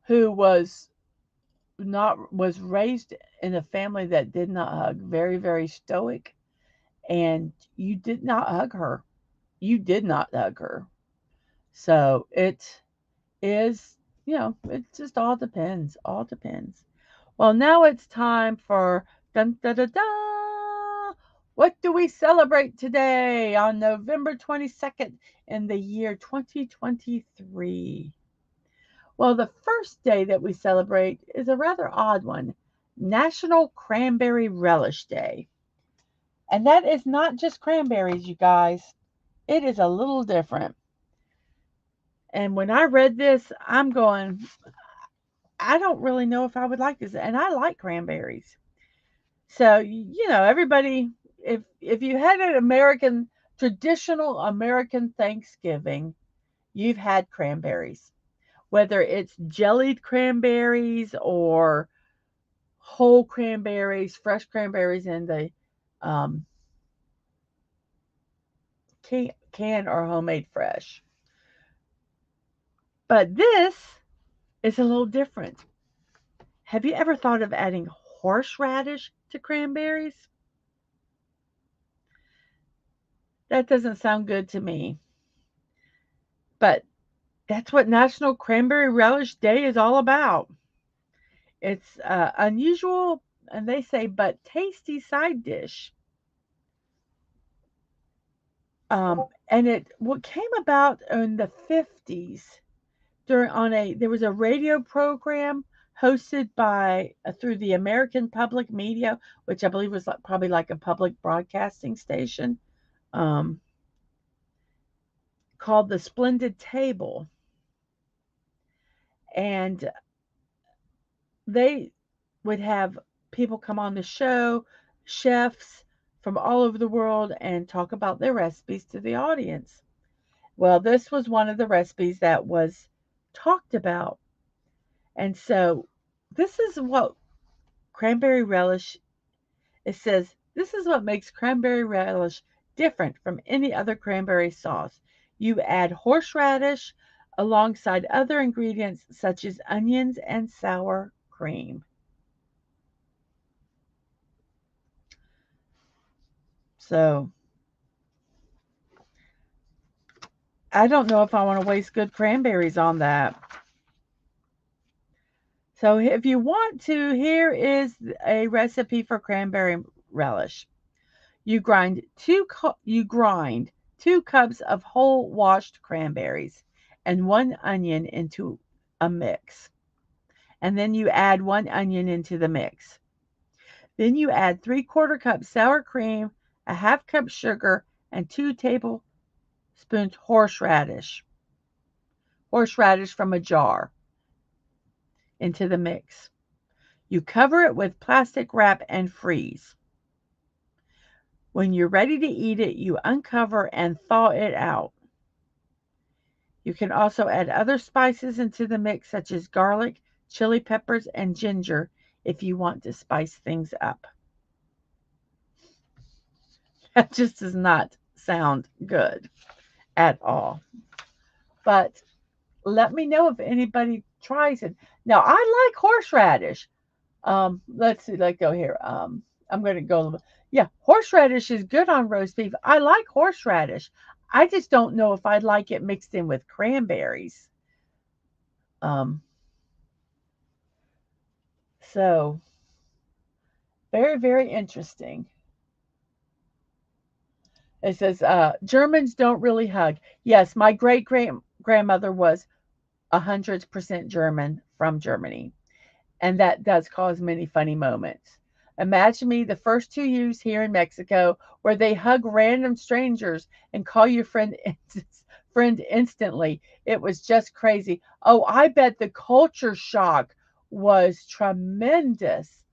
who was raised in a family that did not hug, very, very stoic, and you did not hug her. You did not hug her. So it is, it just all depends. All depends. Well, now it's time for dun da da da. What do we celebrate today on November 22nd in the year 2023? Well, the first day that we celebrate is a rather odd one, National Cranberry Relish Day. And that is not just cranberries, you guys. It is a little different. And when I read this, I'm going, I don't really know if I would like this. And I like cranberries. So, everybody, if you had an traditional American Thanksgiving, you've had cranberries. Whether it's jellied cranberries or whole cranberries, fresh cranberries in the um, can or homemade fresh. But this is a little different. Have you ever thought of adding horseradish to cranberries? That doesn't sound good to me. But that's what National Cranberry Relish Day is all about. It's unusual, and they say, but tasty side dish. And what came about in the 50s there was a radio program hosted by through the American Public Media, which I believe was probably like a public broadcasting station, um, called The Splendid Table, and they would have people come on the show, chefs from all over the world, and talk about their recipes to the audience. Well, this was one of the recipes that was talked about. And so this is what cranberry relish, it says, this is what makes cranberry relish different from any other cranberry sauce. You add horseradish alongside other ingredients such as onions and sour cream. So I don't know if I want to waste good cranberries on that. So if you want to, here is a recipe for cranberry relish. You grind two cups of whole washed cranberries and one onion into a mix. And then you add one onion into the mix. Then you add 3/4 cup sour cream, a half cup sugar, and 2 tablespoons horseradish from a jar into the mix. You cover it with plastic wrap and freeze. When you're ready to eat it, you uncover and thaw it out. You can also add other spices into the mix, such as garlic, chili peppers, and ginger if you want to spice things up. That just does not sound good at all. But let me know if anybody tries it. Now, I like horseradish. Let's see, let's go here. I'm going to go. Yeah, horseradish is good on roast beef. I like horseradish. I just don't know if I'd like it mixed in with cranberries. Um, so very, very interesting. It says Germans don't really hug. Yes, my great grandmother was 100% German from Germany, and that does cause many funny moments. Imagine me the first 2 years here in Mexico where they hug random strangers and call you friend instantly. It was just crazy. Oh, I bet the culture shock was tremendous.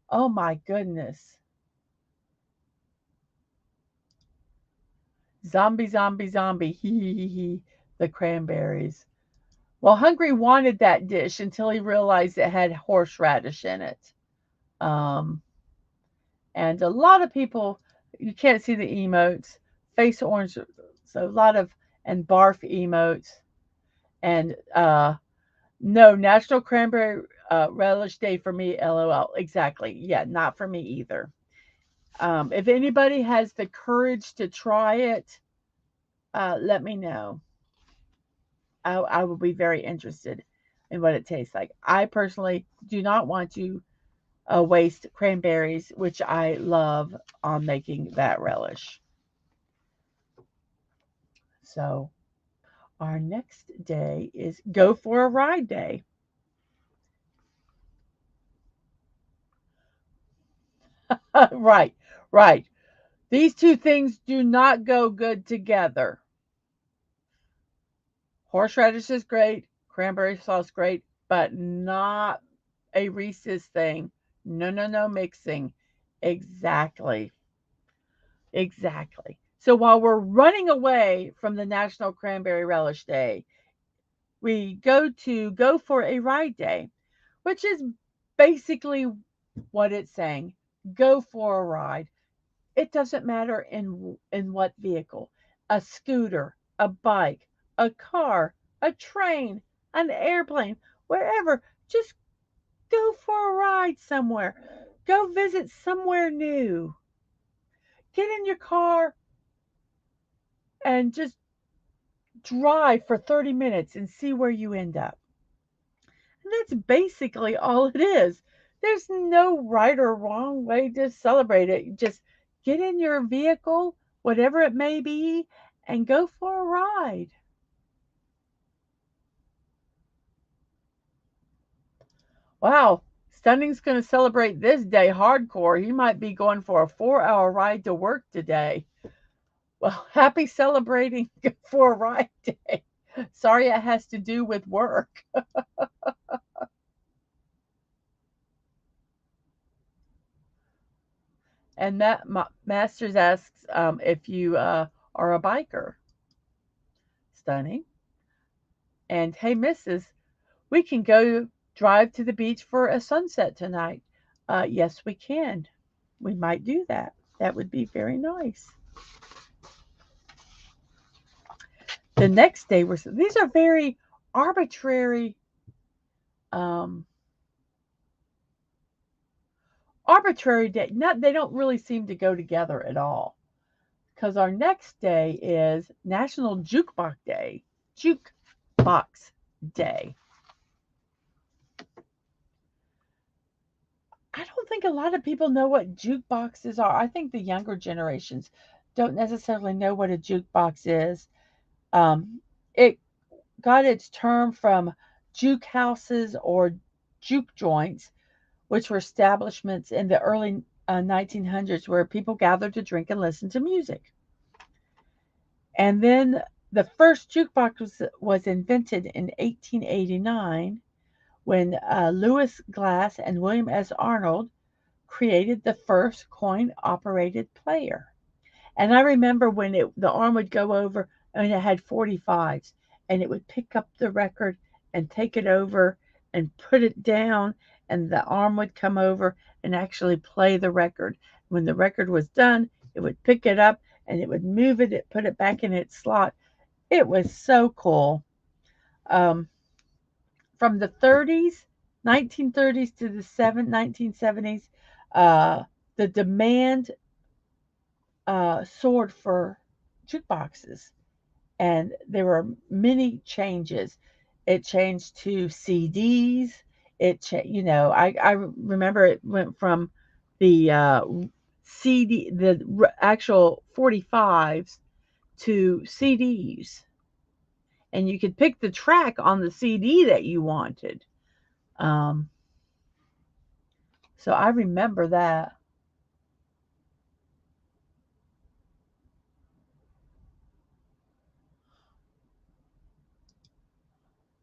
Oh my goodness. Zombie, zombie, zombie. Hee hee hee hee. The cranberries. Well, Hungry wanted that dish until he realized it had horseradish in it. Um, and a lot of people, you can't see the emotes, face orange, so a lot of, and barf emotes. And no, National Cranberry Relish Day for me, LOL. Exactly. Yeah, not for me either. If anybody has the courage to try it, let me know. I will be very interested in what it tastes like. I personally do not want to waste cranberries, which I love, on making that relish. So our next day is go for a ride day. Right, right. These two things do not go good together. Horseradish is great, cranberry sauce great, but not a Reese's thing. No, no, no mixing. Exactly. Exactly. So while we're running away from the National Cranberry Relish Day, we go for a ride day, which is basically what it's saying. Go for a ride. It doesn't matter in what vehicle. A scooter, a bike, a car, a train, an airplane, wherever. Just go for a ride somewhere. Go visit somewhere new. Get in your car and just drive for 30 minutes and see where you end up. And that's basically all it is. There's no right or wrong way to celebrate it. Just get in your vehicle, whatever it may be, and go for a ride. Wow, Stunning's going to celebrate this day hardcore. He might be going for a 4-hour ride to work today. Well, happy celebrating for a ride day. Sorry it has to do with work. And Masters asks if you are a biker. Stunning. And hey, Mrs., we can go drive to the beach for a sunset tonight. Yes, we can. We might do that. That would be very nice. The next day, these are very arbitrary, um, arbitrary day. Not, they don't really seem to go together at all. because our next day is National Jukebox Day. Jukebox Day. I don't think a lot of people know what jukeboxes are. I think the younger generations don't necessarily know what a jukebox is. It got its term from juke houses or juke joints, which were establishments in the early 1900s where people gathered to drink and listen to music. And then the first jukebox was invented in 1889 when Lewis Glass and William S. Arnold created the first coin-operated player. And I remember when the arm would go over and it had 45s and it would pick up the record and take it over and put it down and the arm would come over and actually play the record. When the record was done, it would pick it up and it would move it, put it back in its slot. It was so cool. Um, from the 30s, 1930s to the 1970s, the demand soared for jukeboxes, and there were many changes. It changed to CDs. I remember it went from the actual 45s to CDs, and you could pick the track on the CD that you wanted. Um, so I remember that.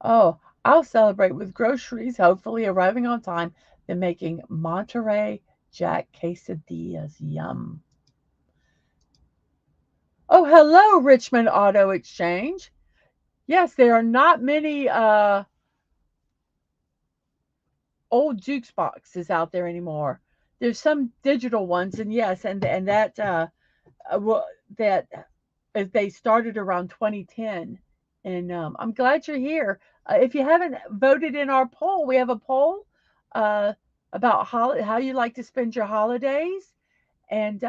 Oh, I'll celebrate with groceries, hopefully arriving on time, then making Monterey Jack quesadillas. Yum. Oh, hello, Richmond Auto Exchange. Yes, there are not many old jukes boxes out there anymore. There's some digital ones, and yes, and that well, that they started around 2010. And I'm glad you're here. If you haven't voted in our poll, we have a poll uh, about how you like to spend your holidays, and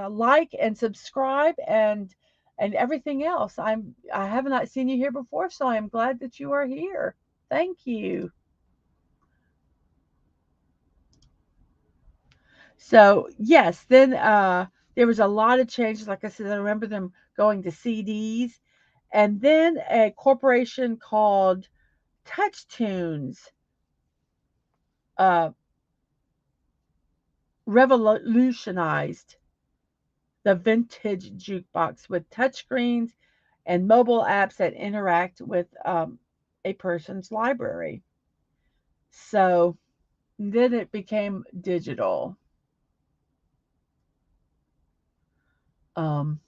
like and subscribe and everything else. I have not seen you here before, so I am glad that you are here. Thank you. So yes, then there was a lot of changes. Like I said, I remember them going to CDs, and then a corporation called Touch Tunes uh, revolutionized the vintage jukebox with touchscreens and mobile apps that interact with a person's library. So then it became digital. Um,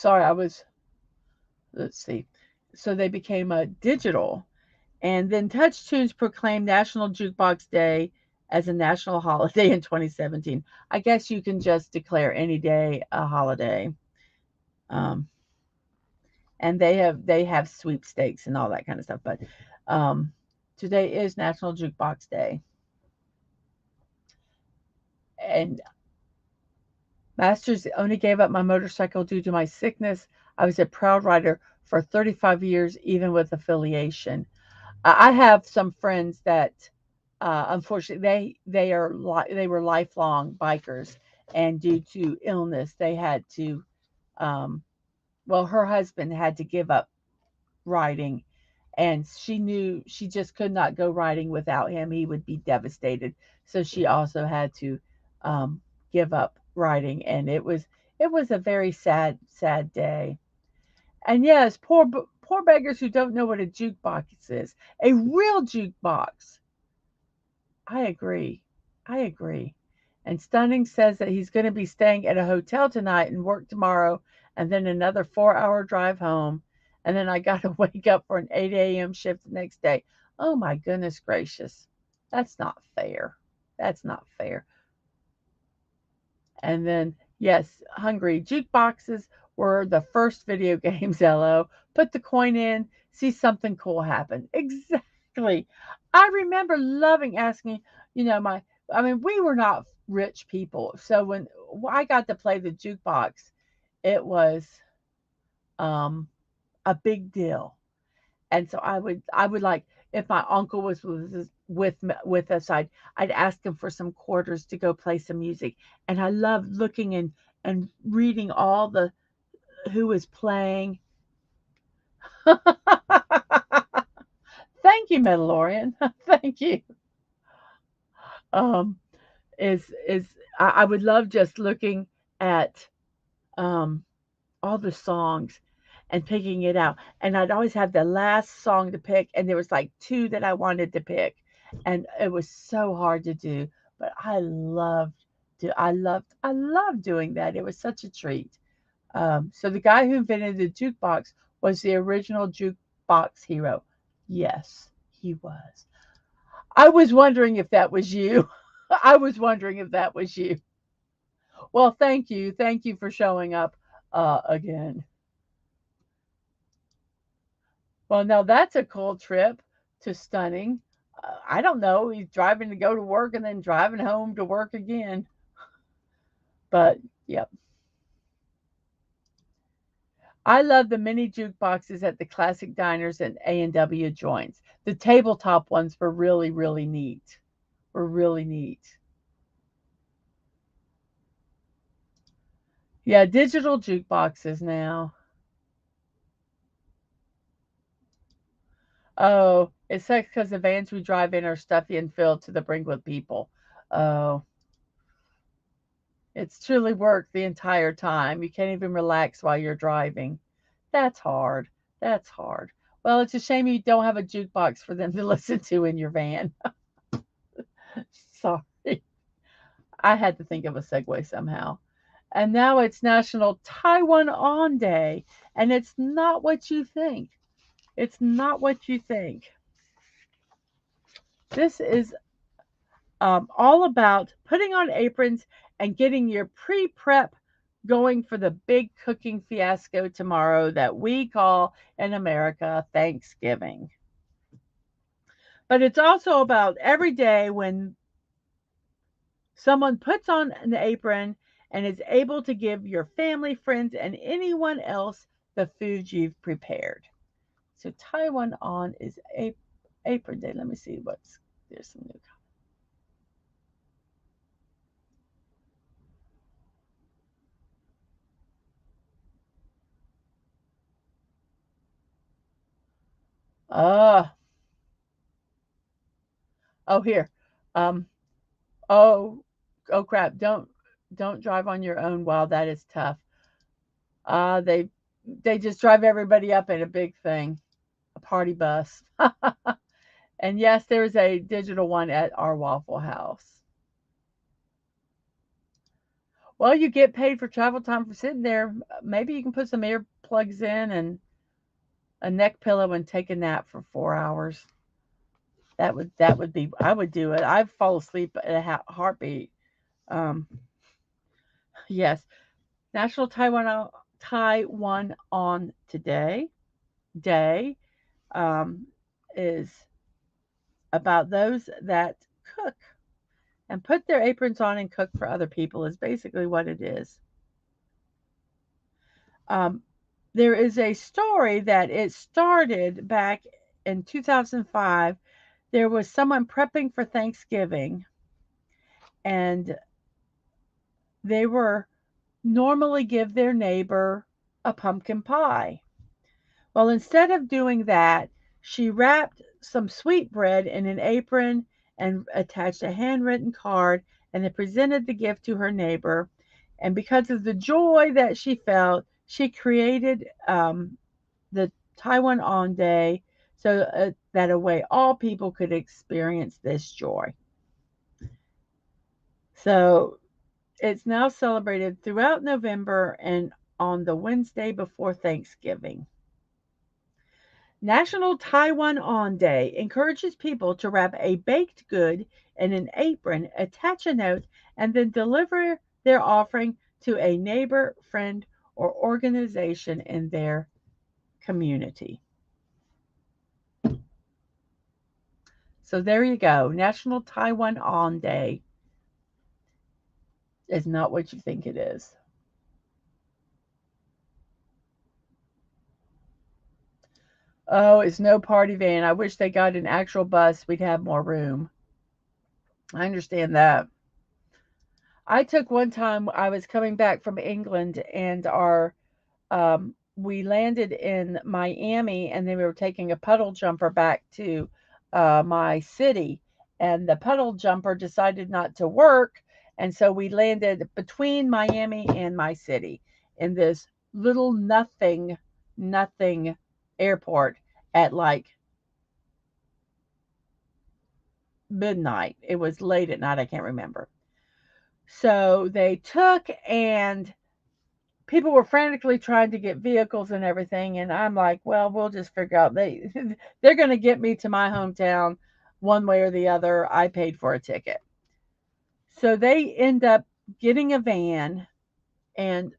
sorry, let's see. So they became a digital. And then Touch Tunes proclaimed National Jukebox Day as a national holiday in 2017. I guess you can just declare any day a holiday. Um, and they have sweepstakes and all that kind of stuff. But um, today is National Jukebox Day. And Masters only gave up my motorcycle due to my sickness. I was a proud rider for 35 years, even with affiliation. I have some friends that, unfortunately, they were lifelong bikers, and due to illness, they had to. Um, well, her husband had to give up riding, and she knew she just could not go riding without him. He would be devastated. So she also had to um, give up riding, and it was a very sad day. And yes, poor beggars who don't know what a jukebox is. A real jukebox. I agree. I agree. And Stunning says that he's going to be staying at a hotel tonight and work tomorrow, and then another 4-hour drive home. And then I got to wake up for an 8 a.m. shift the next day. Oh my goodness gracious. That's not fair. That's not fair. And then, yes, hungry. Jukeboxes were the first video games, LO. Put the coin in, see something cool happen. Exactly. I remember loving asking, you know, I mean, we were not rich people. So when I got to play the jukebox, it was um, a big deal. And so I would like, if my uncle was with us, I'd ask him for some quarters to go play some music. And I loved looking and reading all the who was playing. Thank you, Mandalorian. Thank you. Um, is I would love just looking at um, all the songs and picking it out. And I'd always have the last song to pick, and there was like two that I wanted to pick, and it was so hard to do. But I loved doing that. It was such a treat. So the guy who invented the jukebox was the original jukebox hero. Yes, he was. I was wondering if that was you. I was wondering if that was you. Well, thank you. Thank you for showing up again. Well, now that's a cool trip to Stunning. I don't know. He's driving to go to work and then driving home to work again. But yep. I love the mini jukeboxes at the classic diners and A&W joints. The tabletop ones were really, really neat. Were really neat. Yeah, digital jukeboxes now. Oh, it sucks because the vans we drive in are stuffy and filled to the brink with people. Oh, it's truly work the entire time. You can't even relax while you're driving. That's hard. That's hard. Well, it's a shame you don't have a jukebox for them to listen to in your van. Sorry. I had to think of a segue somehow. And now it's National Taiwan On Day, and it's not what you think. It's not what you think. This is all about putting on aprons and getting your pre prep going for the big cooking fiasco tomorrow that we call in America Thanksgiving. But it's also about every day when someone puts on an apron and is able to give your family, friends, and anyone else the food you've prepared. So Taiwan on is apron day. Let me see what's there's some new. Uh oh here. Um oh oh crap. Don't drive on your own. Wow, that is tough. They just drive everybody up in a big thing, a party bus. And yes, there's a digital one at our Waffle House. Well, you get paid for travel time for sitting there. Maybe you can put some earplugs in and a neck pillow and take a nap for 4 hours. That would be. I would do it. I'd fall asleep at a heartbeat. Um, yes, National Taiwan on today day um, is about those that cook and put their aprons on and cook for other people. Is basically what it is. Um, there is a story that it started back in 2005. There was someone prepping for Thanksgiving, and they were normally give their neighbor a pumpkin pie. Well, instead of doing that, she wrapped some sweetbread in an apron and attached a handwritten card and then presented the gift to her neighbor. And because of the joy that she felt, she created the Taiwan On Day so that a way all people could experience this joy. So it's now celebrated throughout November and on the Wednesday before Thanksgiving. National Taiwan On Day encourages people to wrap a baked good in an apron, attach a note, and then deliver their offering to a neighbor, friend, or organization in their community. So there you go. National Taiwan On Day is not what you think it is. Oh, it's no party van. I wish they got an actual bus. We'd have more room. I understand that. I took one time, I was coming back from England, and we landed in Miami, and then we were taking a puddle jumper back to my city, and the puddle jumper decided not to work, and so we landed between Miami and my city in this little nothing airport at like midnight. It was late at night, I can't remember. So they took, and people were frantically trying to get vehicles and everything, and I'm like, well, we'll just figure out, they're going to get me to my hometown one way or the other. I paid for a ticket. So they end up getting a van and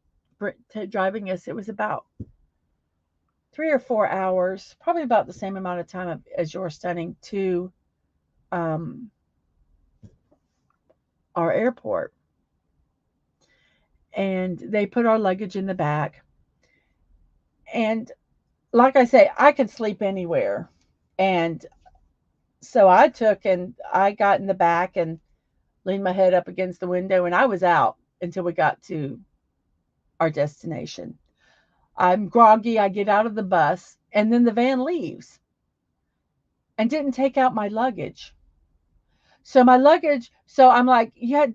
driving us. It was about 3 or 4 hours, probably about the same amount of time as your stunning, to um, our airport. And they put our luggage in the back. And like I say, I could sleep anywhere. And so I got in the back and leaned my head up against the window, and I was out until we got to our destination. I'm groggy. I get out of the bus, and then the van leaves and didn't take out my luggage. So my luggage, so I'm like, yeah,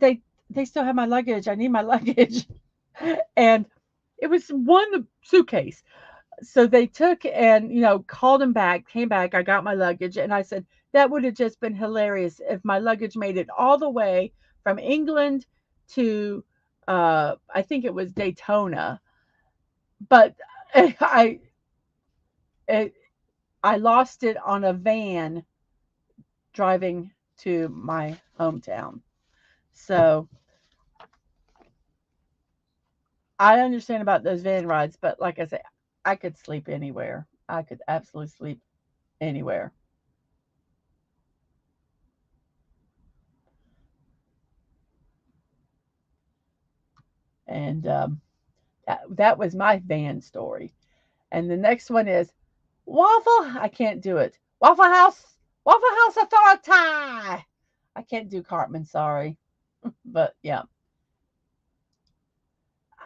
they still have my luggage. I need my luggage. And it was one suitcase. So they took and, called him back, came back. I got my luggage, and I said, that would have just been hilarious if my luggage made it all the way from England to, I think it was Daytona. But I, I, I lost it on a van driving to my hometown. So I understand about those van rides, but like I say, I could sleep anywhere. I could absolutely sleep anywhere. And that was my van story. And the next one is Waffle. I can't do it. Waffle House Authority. I can't do Cartman. Sorry, but yeah,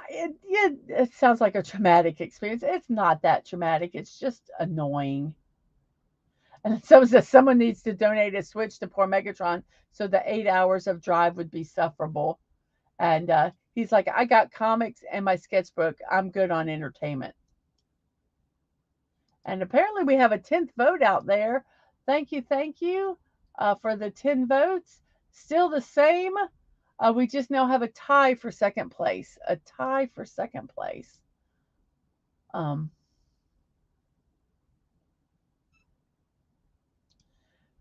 it sounds like a traumatic experience. It's not that traumatic. It's just annoying. And so says someone needs to donate a Switch to poor Megatron so the 8 hours of drive would be sufferable. And he's like, I got comics and my sketchbook. I'm good on entertainment. And apparently we have a 10th vote out there. Thank you for the 10 votes. Still the same. We just now have a tie for second place. A tie for second place.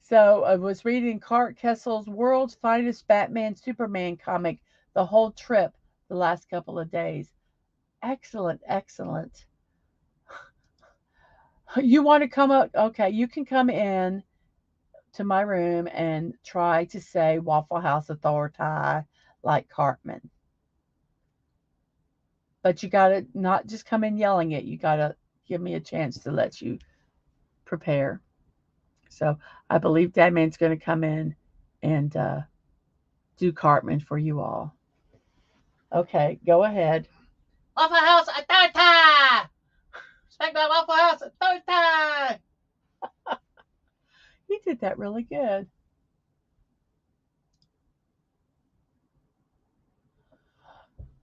So I was reading Clark Kessel's World's Finest Batman Superman comic the whole trip the last couple of days. Excellent, excellent. You want to come up? Okay, you can come in to my room and try to say Waffle House Authority like Cartman. But you got to not just come in yelling it. You got to give me a chance to let you prepare. So I believe Dadman's going to come in and do Cartman for you all. Okay, go ahead. Waffle House Authority! Speak about Waffle House Authority! He did that really good.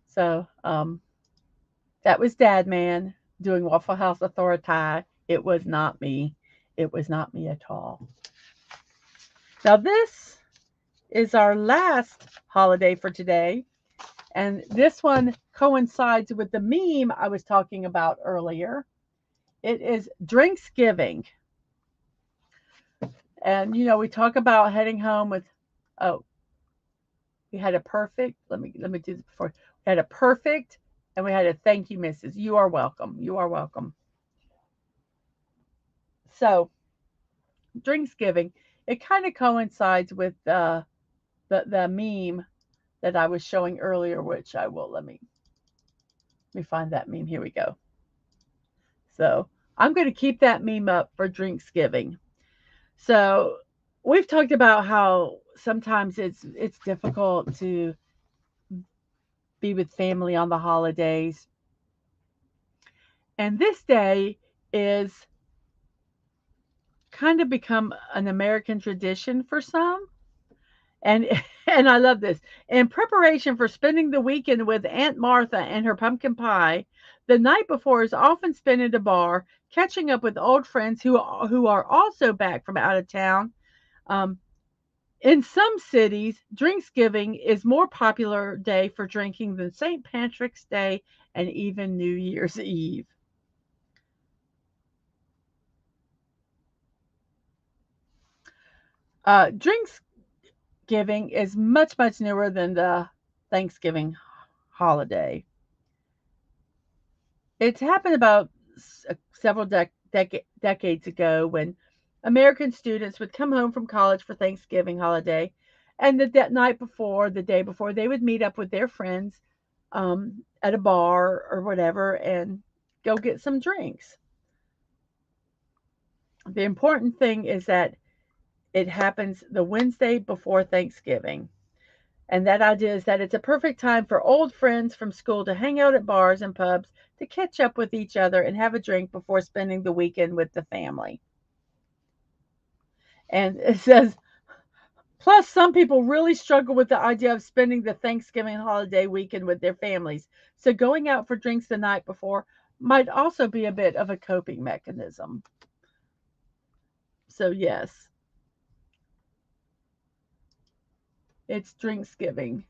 So that was Dadman doing Waffle House Authority. It was not me. It was not me at all. Now this is our last holiday for today. And this one coincides with the meme I was talking about earlier. It is Drinksgiving. And we talk about heading home with, oh, we had a perfect, let me do this before. We had a perfect, and we had a thank you, Mrs. You are welcome. You are welcome. So, Drinksgiving it kind of coincides with the meme that I was showing earlier, which I will let me find that meme. Here we go. So I'm going to keep that meme up for Drinksgiving. So we've talked about how sometimes it's difficult to be with family on the holidays. And this day is kind of become an American tradition for some. And and I love this. In preparation for spending the weekend with Aunt Martha and her pumpkin pie, the night before is often spent at a bar, catching up with old friends who are also back from out of town. Um, in some cities, Drinksgiving is more popular day for drinking than St. Patrick's Day and even New Year's Eve. Drinksgiving is much newer than the Thanksgiving holiday. It's happened about several decades ago when American students would come home from college for Thanksgiving holiday, and that night before, the day before, they would meet up with their friends at a bar or whatever and go get some drinks. The important thing is that it happens the Wednesday before Thanksgiving. And that idea is that it's a perfect time for old friends from school to hang out at bars and pubs to catch up with each other and have a drink before spending the weekend with the family. And it says, plus, some people really struggle with the idea of spending the Thanksgiving holiday weekend with their families. So going out for drinks the night before might also be a bit of a coping mechanism. So, yes, it's Drinksgiving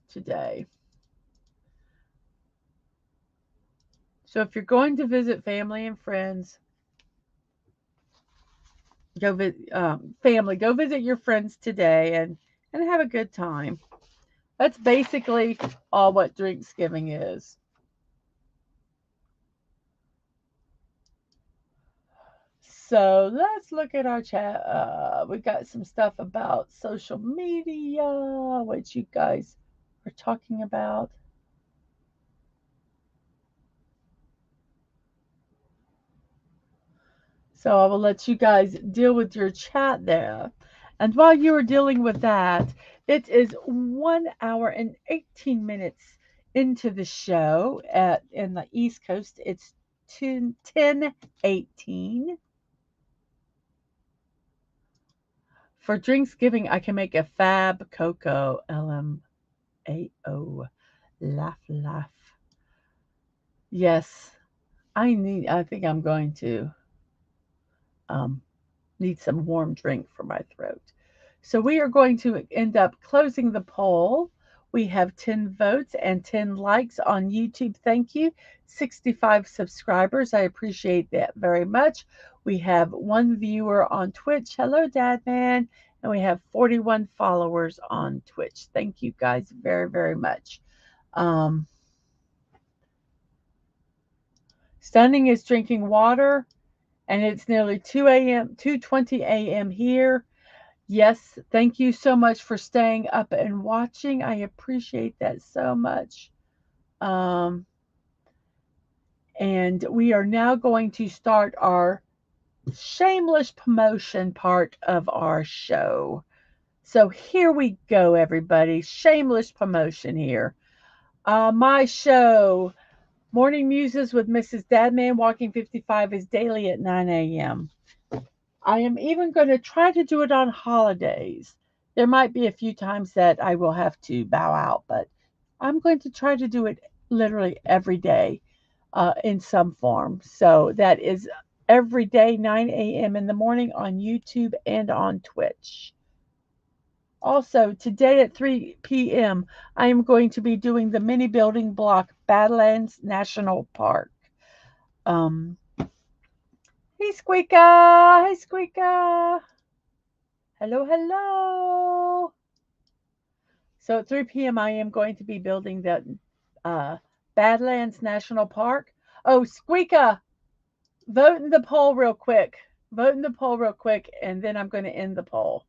today. So if you're going to visit family and friends, go visit family. Go visit your friends today and have a good time. That's basically all what Drinksgiving is. So let's look at our chat. We got some stuff about social media, what you guys are talking about. So I will let you guys deal with your chat there. And while you are dealing with that, it is 1 hour and 18 minutes into the show in the East Coast. It's 10:18. For Drinksgiving, I can make a fab cocoa. LMAO. Laugh, laugh. Yes, I think I'm going to um, need some warm drink for my throat. So we are going to end up closing the poll. We have 10 votes and 10 likes on YouTube. Thank you. 65 subscribers. I appreciate that very much. We have 1 viewer on Twitch. Hello, Dadman. And we have 41 followers on Twitch. Thank you guys very much. Stunning is drinking water, and it's nearly 2 a.m., 2:20 a.m. here. Yes, thank you so much for staying up and watching. I appreciate that so much. And we are now going to start our shameless promotion part of our show. So here we go, everybody. Shameless promotion here. My show, Morning Muses with Mrs.DadmanWalking55, is daily at 9 a.m. I am even going to try to do it on holidays. There might be a few times that I will have to bow out, but I'm going to try to do it literally every day in some form. So that is every day, 9 a.m. in the morning on YouTube and on Twitch. Also, today at 3 p.m., I am going to be doing the mini building block Badlands National Park. Hey, Squeaka! Hey, Squeaka! Hello. So at 3 p.m., I am going to be building the Badlands National Park. Oh, Squeaka, vote in the poll real quick. Vote in the poll real quick, and then I'm going to end the poll.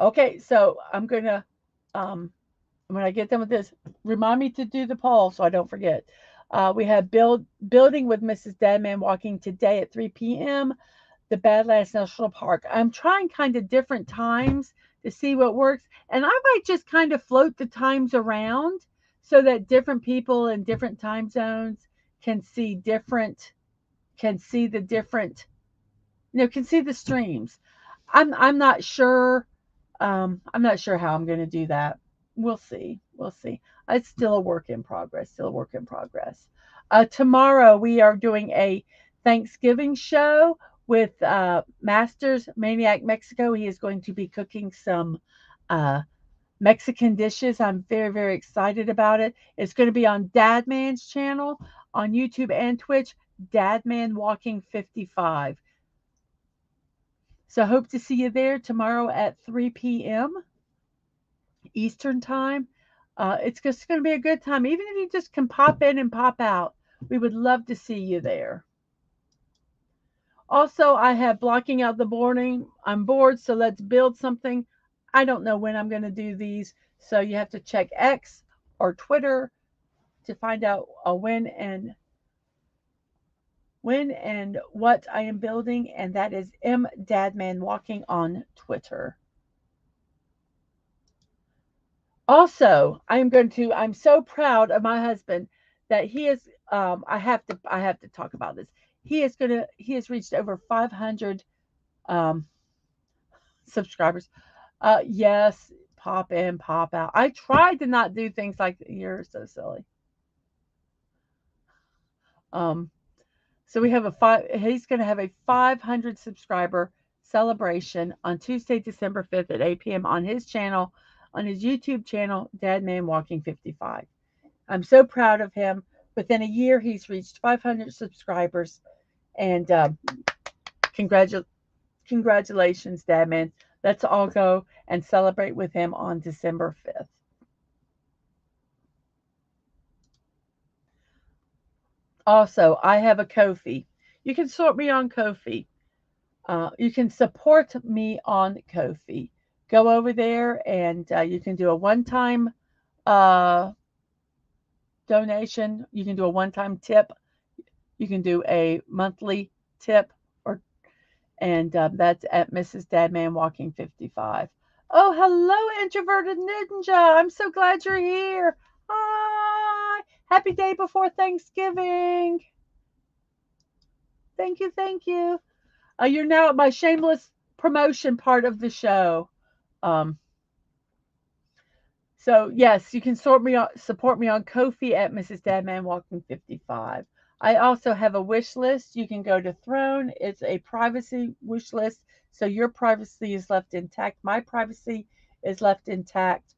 Okay, so I'm going to, when I get done with this, remind me to do the poll so I don't forget. We have building with Mrs. Dadman walking today at 3 p.m. the Badlands National Park. I'm trying kind of different times to see what works, and I might just kind of float the times around so that different people in different time zones can see different, can see the different, can see the streams. I'm not sure. I'm not sure how I'm going to do that. We'll see. We'll see. It's still a work in progress. Still a work in progress. Tomorrow we are doing a Thanksgiving show with Masters Maniac Mexico. He is going to be cooking some uh, Mexican dishes. I'm very, very excited about it. It's going to be on Dadman's channel on YouTube and Twitch, DadmanWalking55. So hope to see you there tomorrow at 3 p.m. Eastern time. It's just going to be a good time. Even if you just can pop in and pop out, we would love to see you there. Also, I have blocking out the morning. I'm bored, so let's build something. I don't know when I'm going to do these, so you have to check X or Twitter to find out when and what I am building, and that is Dadman Walking on Twitter. Also, I'm so proud of my husband that he is, I have to talk about this. He has reached over 500 um, subscribers. Yes, pop in, pop out. I tried to not do things like, you're so silly. Um, so he's going to have a 500 subscriber celebration on Tuesday, December 5th at 8 p.m. on his channel, on his YouTube channel, DadmanWalking55. I'm so proud of him. Within a year, he's reached 500 subscribers, and congratulations, Dadman. Let's all go and celebrate with him on December 5th. Also, I have a Ko-fi. You can sort me on Ko-fi. You can support me on Ko-fi. Go over there and you can do a one-time uh, donation. You can do a one-time tip. You can do a monthly tip, or and that's at Mrs.DadmanWalking55. Oh, hello, introverted ninja. I'm so glad you're here. Hi. Happy day before Thanksgiving. Thank you, thank you. You're now at my shameless promotion part of the show. Um, so yes, you can support me on Ko-fi at Mrs.DadmanWalking55. I also have a wish list. You can go to Throne. It's a privacy wish list, so your privacy is left intact. My privacy is left intact,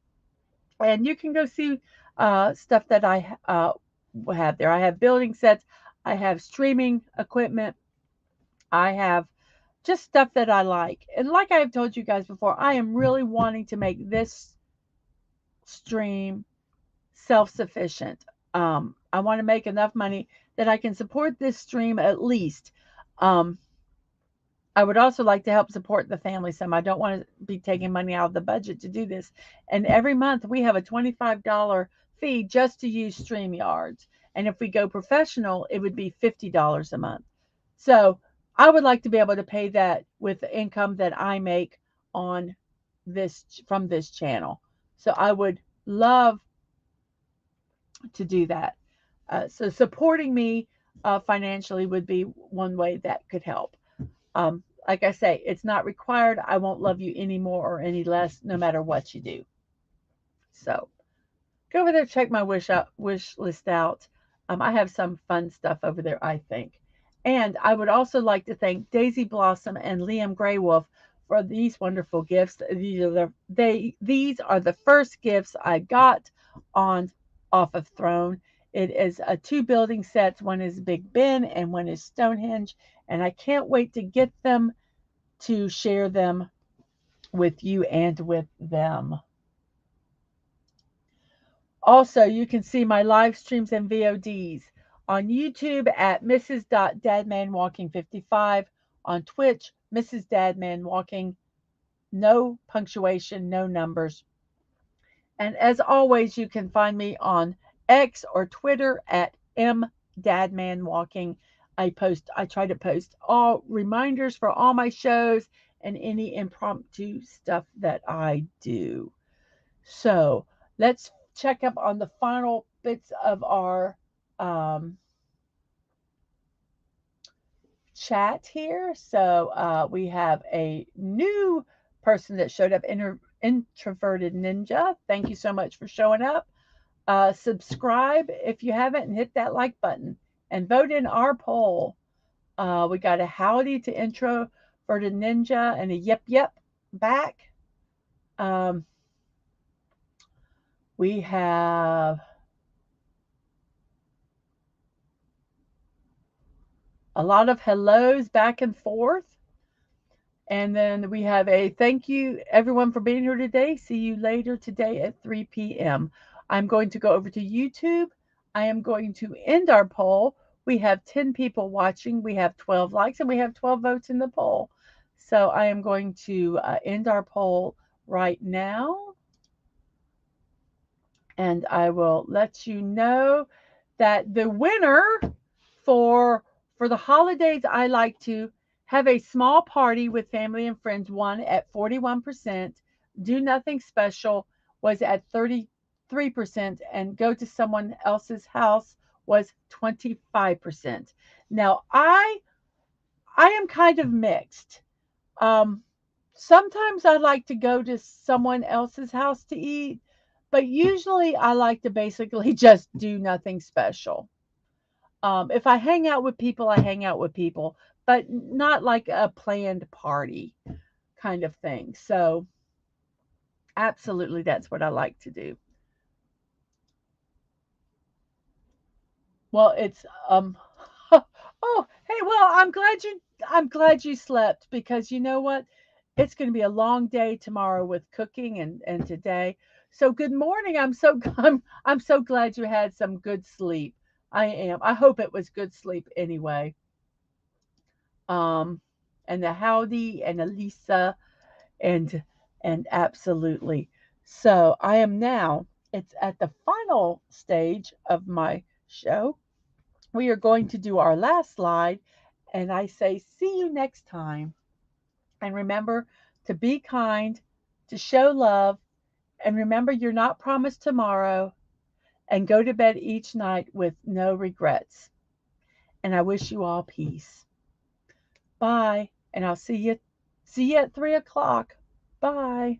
and you can go see stuff that I have there. I have building sets. I have streaming equipment. I have just stuff that I like. And like I've told you guys before, I am really wanting to make this stream self-sufficient. I want to make enough money that I can support this stream at least. Um, I would also like to help support the family some. I don't want to be taking money out of the budget to do this. And every month we have a $25 fee just to use StreamYards. And if we go professional, it would be $50 a month. So I would like to be able to pay that with the income that I make on from this channel. So I would love to do that. So supporting me financially would be one way that could help. Like I say, it's not required. I won't love you any more or any less, no matter what you do. So go over there, check my wish list out. I have some fun stuff over there, I think. And I would also like to thank Daisy Blossom and Liam Graywolf for these wonderful gifts. These are the first gifts I got on off of Throne. It is two building sets. One is Big Ben and one is Stonehenge. And I can't wait to get them to share them with you and with them. Also, you can see my live streams and VODs On YouTube at Mrs.DadmanWalking55. On Twitch, Mrs.DadmanWalking. No punctuation, no numbers. And as always, you can find me on X or Twitter at MDadmanWalking. I try to post all reminders for all my shows and any impromptu stuff that I do. So let's check up on the final bits of our chat here. So we have a new person that showed up, introverted ninja. Thank you so much for showing up. Subscribe if you haven't and hit that like button and vote in our poll. We got a howdy to introverted ninja and a yep back. We have a lot of hellos back and forth. And then we have a thank you everyone for being here today. See you later today at 3 p.m. I'm going to go over to YouTube. I am going to end our poll. We have 10 people watching. We have 12 likes and we have 12 votes in the poll. So I am going to end our poll right now. And I will let you know that the winner for the holidays, I like to have a small party with family and friends, won at 41%. Do nothing special was at 33%. And go to someone else's house was 25%. Now, I am kind of mixed. Sometimes I like to go to someone else's house to eat, but usually I like to basically just do nothing special. If I hang out with people, I hang out with people, but not like a planned party kind of thing. So, absolutely, that's what I like to do. Well, it's oh, hey, well, I'm glad you slept because you know what? It's going to be a long day tomorrow with cooking and today. So good morning. I'm so glad you had some good sleep. I am. I hope it was good sleep anyway. Um and the howdy and Elisa and absolutely. So I am now it's at the final stage of my show. We are going to do our last slide and I say see you next time. And remember to be kind, to show love, and remember you're not promised tomorrow, and go to bed each night with no regrets. And I wish you all peace. Bye. And I'll see you at 3 o'clock. Bye.